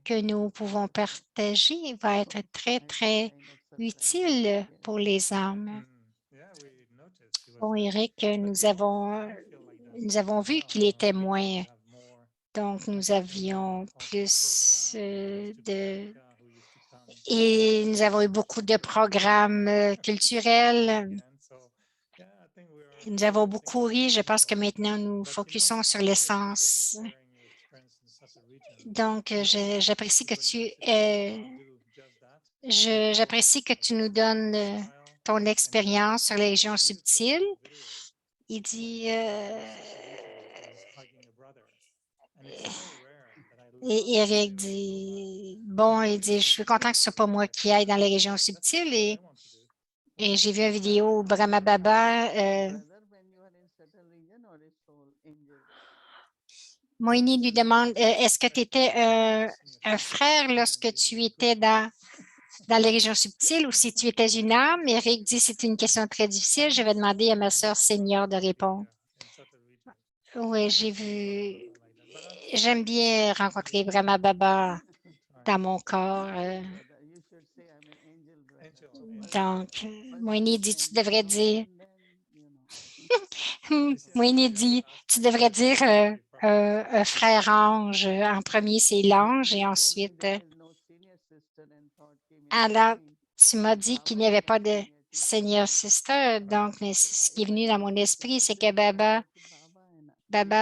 Speaker 1: que nous pouvons partager va être très, très utile pour les âmes. Bon, Eric, nous avons vu qu'il était moins. Donc, nous avions plus et nous avons eu beaucoup de programmes culturels. Nous avons beaucoup ri. Je pense que maintenant, nous focusons sur l'essence. Donc, j'apprécie que j'apprécie que tu nous donnes ton expérience sur les régions subtiles. Il dit, et Eric dit, bon, il dit, je suis content que ce soit pas moi qui aille dans les régions subtiles et j'ai vu une vidéo où Brahma Baba,
Speaker 2: Brother, when you are in certain region or a soul angel?
Speaker 1: Moïni lui demande, est-ce que tu étais un frère lorsque tu étais dans les régions subtiles ou si tu étais une âme? Eric dit, c'est une question très difficile. Je vais demander à ma sœur Seigneur de répondre. Oui, j'ai vu. J'aime bien rencontrer Brahma Baba dans mon corps.
Speaker 2: Brother, you should say I'm an angel brother.
Speaker 1: Donc,
Speaker 2: Once
Speaker 1: Moïni
Speaker 2: you
Speaker 1: dit, tu
Speaker 2: enter
Speaker 1: devrais
Speaker 2: soul
Speaker 1: dire,
Speaker 2: and then, you know.
Speaker 1: Moïni dit, tu devrais dire un frère ange. En premier, c'est l'ange et
Speaker 2: They told me
Speaker 1: ensuite.
Speaker 2: there is no senior sister and thought came into
Speaker 1: Alors,
Speaker 2: my mind.
Speaker 1: tu m'as dit qu'il n'y avait pas de Seigneur Sister. Donc, mais ce qui est venu dans mon esprit, c'est que Baba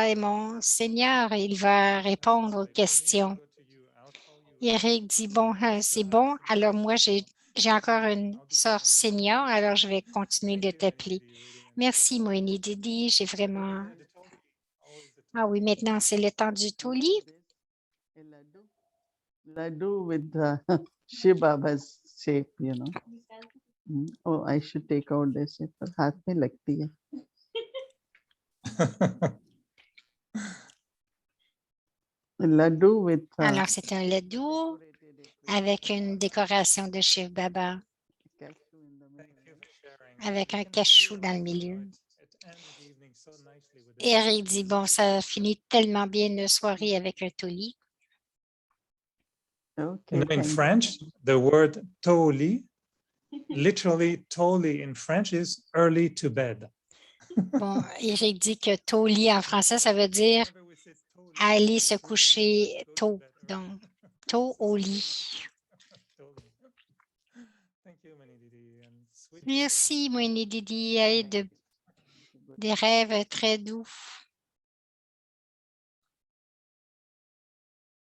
Speaker 1: est mon Seigneur et il va répondre aux questions. Eric dit, bon, c'est bon. Alors, moi, j'ai encore une sœur Seigneur, alors je vais continuer de t'appeler. Merci, Moïni Didi. J'ai vraiment. Ah oui, maintenant, c'est le temps du Toli.
Speaker 2: A laddu with the Shiv Baba's shape, you know. Oh, I should take out this. हाथ में लगती है. A laddu with
Speaker 1: Alors, c'est un ladou avec une décoration de Shiv Baba, avec un cachou dans le milieu. Eric dit, bon, ça finit tellement bien une soirée avec un Toli.
Speaker 2: Okay,
Speaker 6: You know, in
Speaker 2: thank you.
Speaker 6: French, the word toli, literally toli in French is early to bed.
Speaker 1: Bon, Eric dit que Toli en français, ça veut dire aller se coucher tôt, donc tôt au lit. Merci, Moïni Didi, des rêves très doux.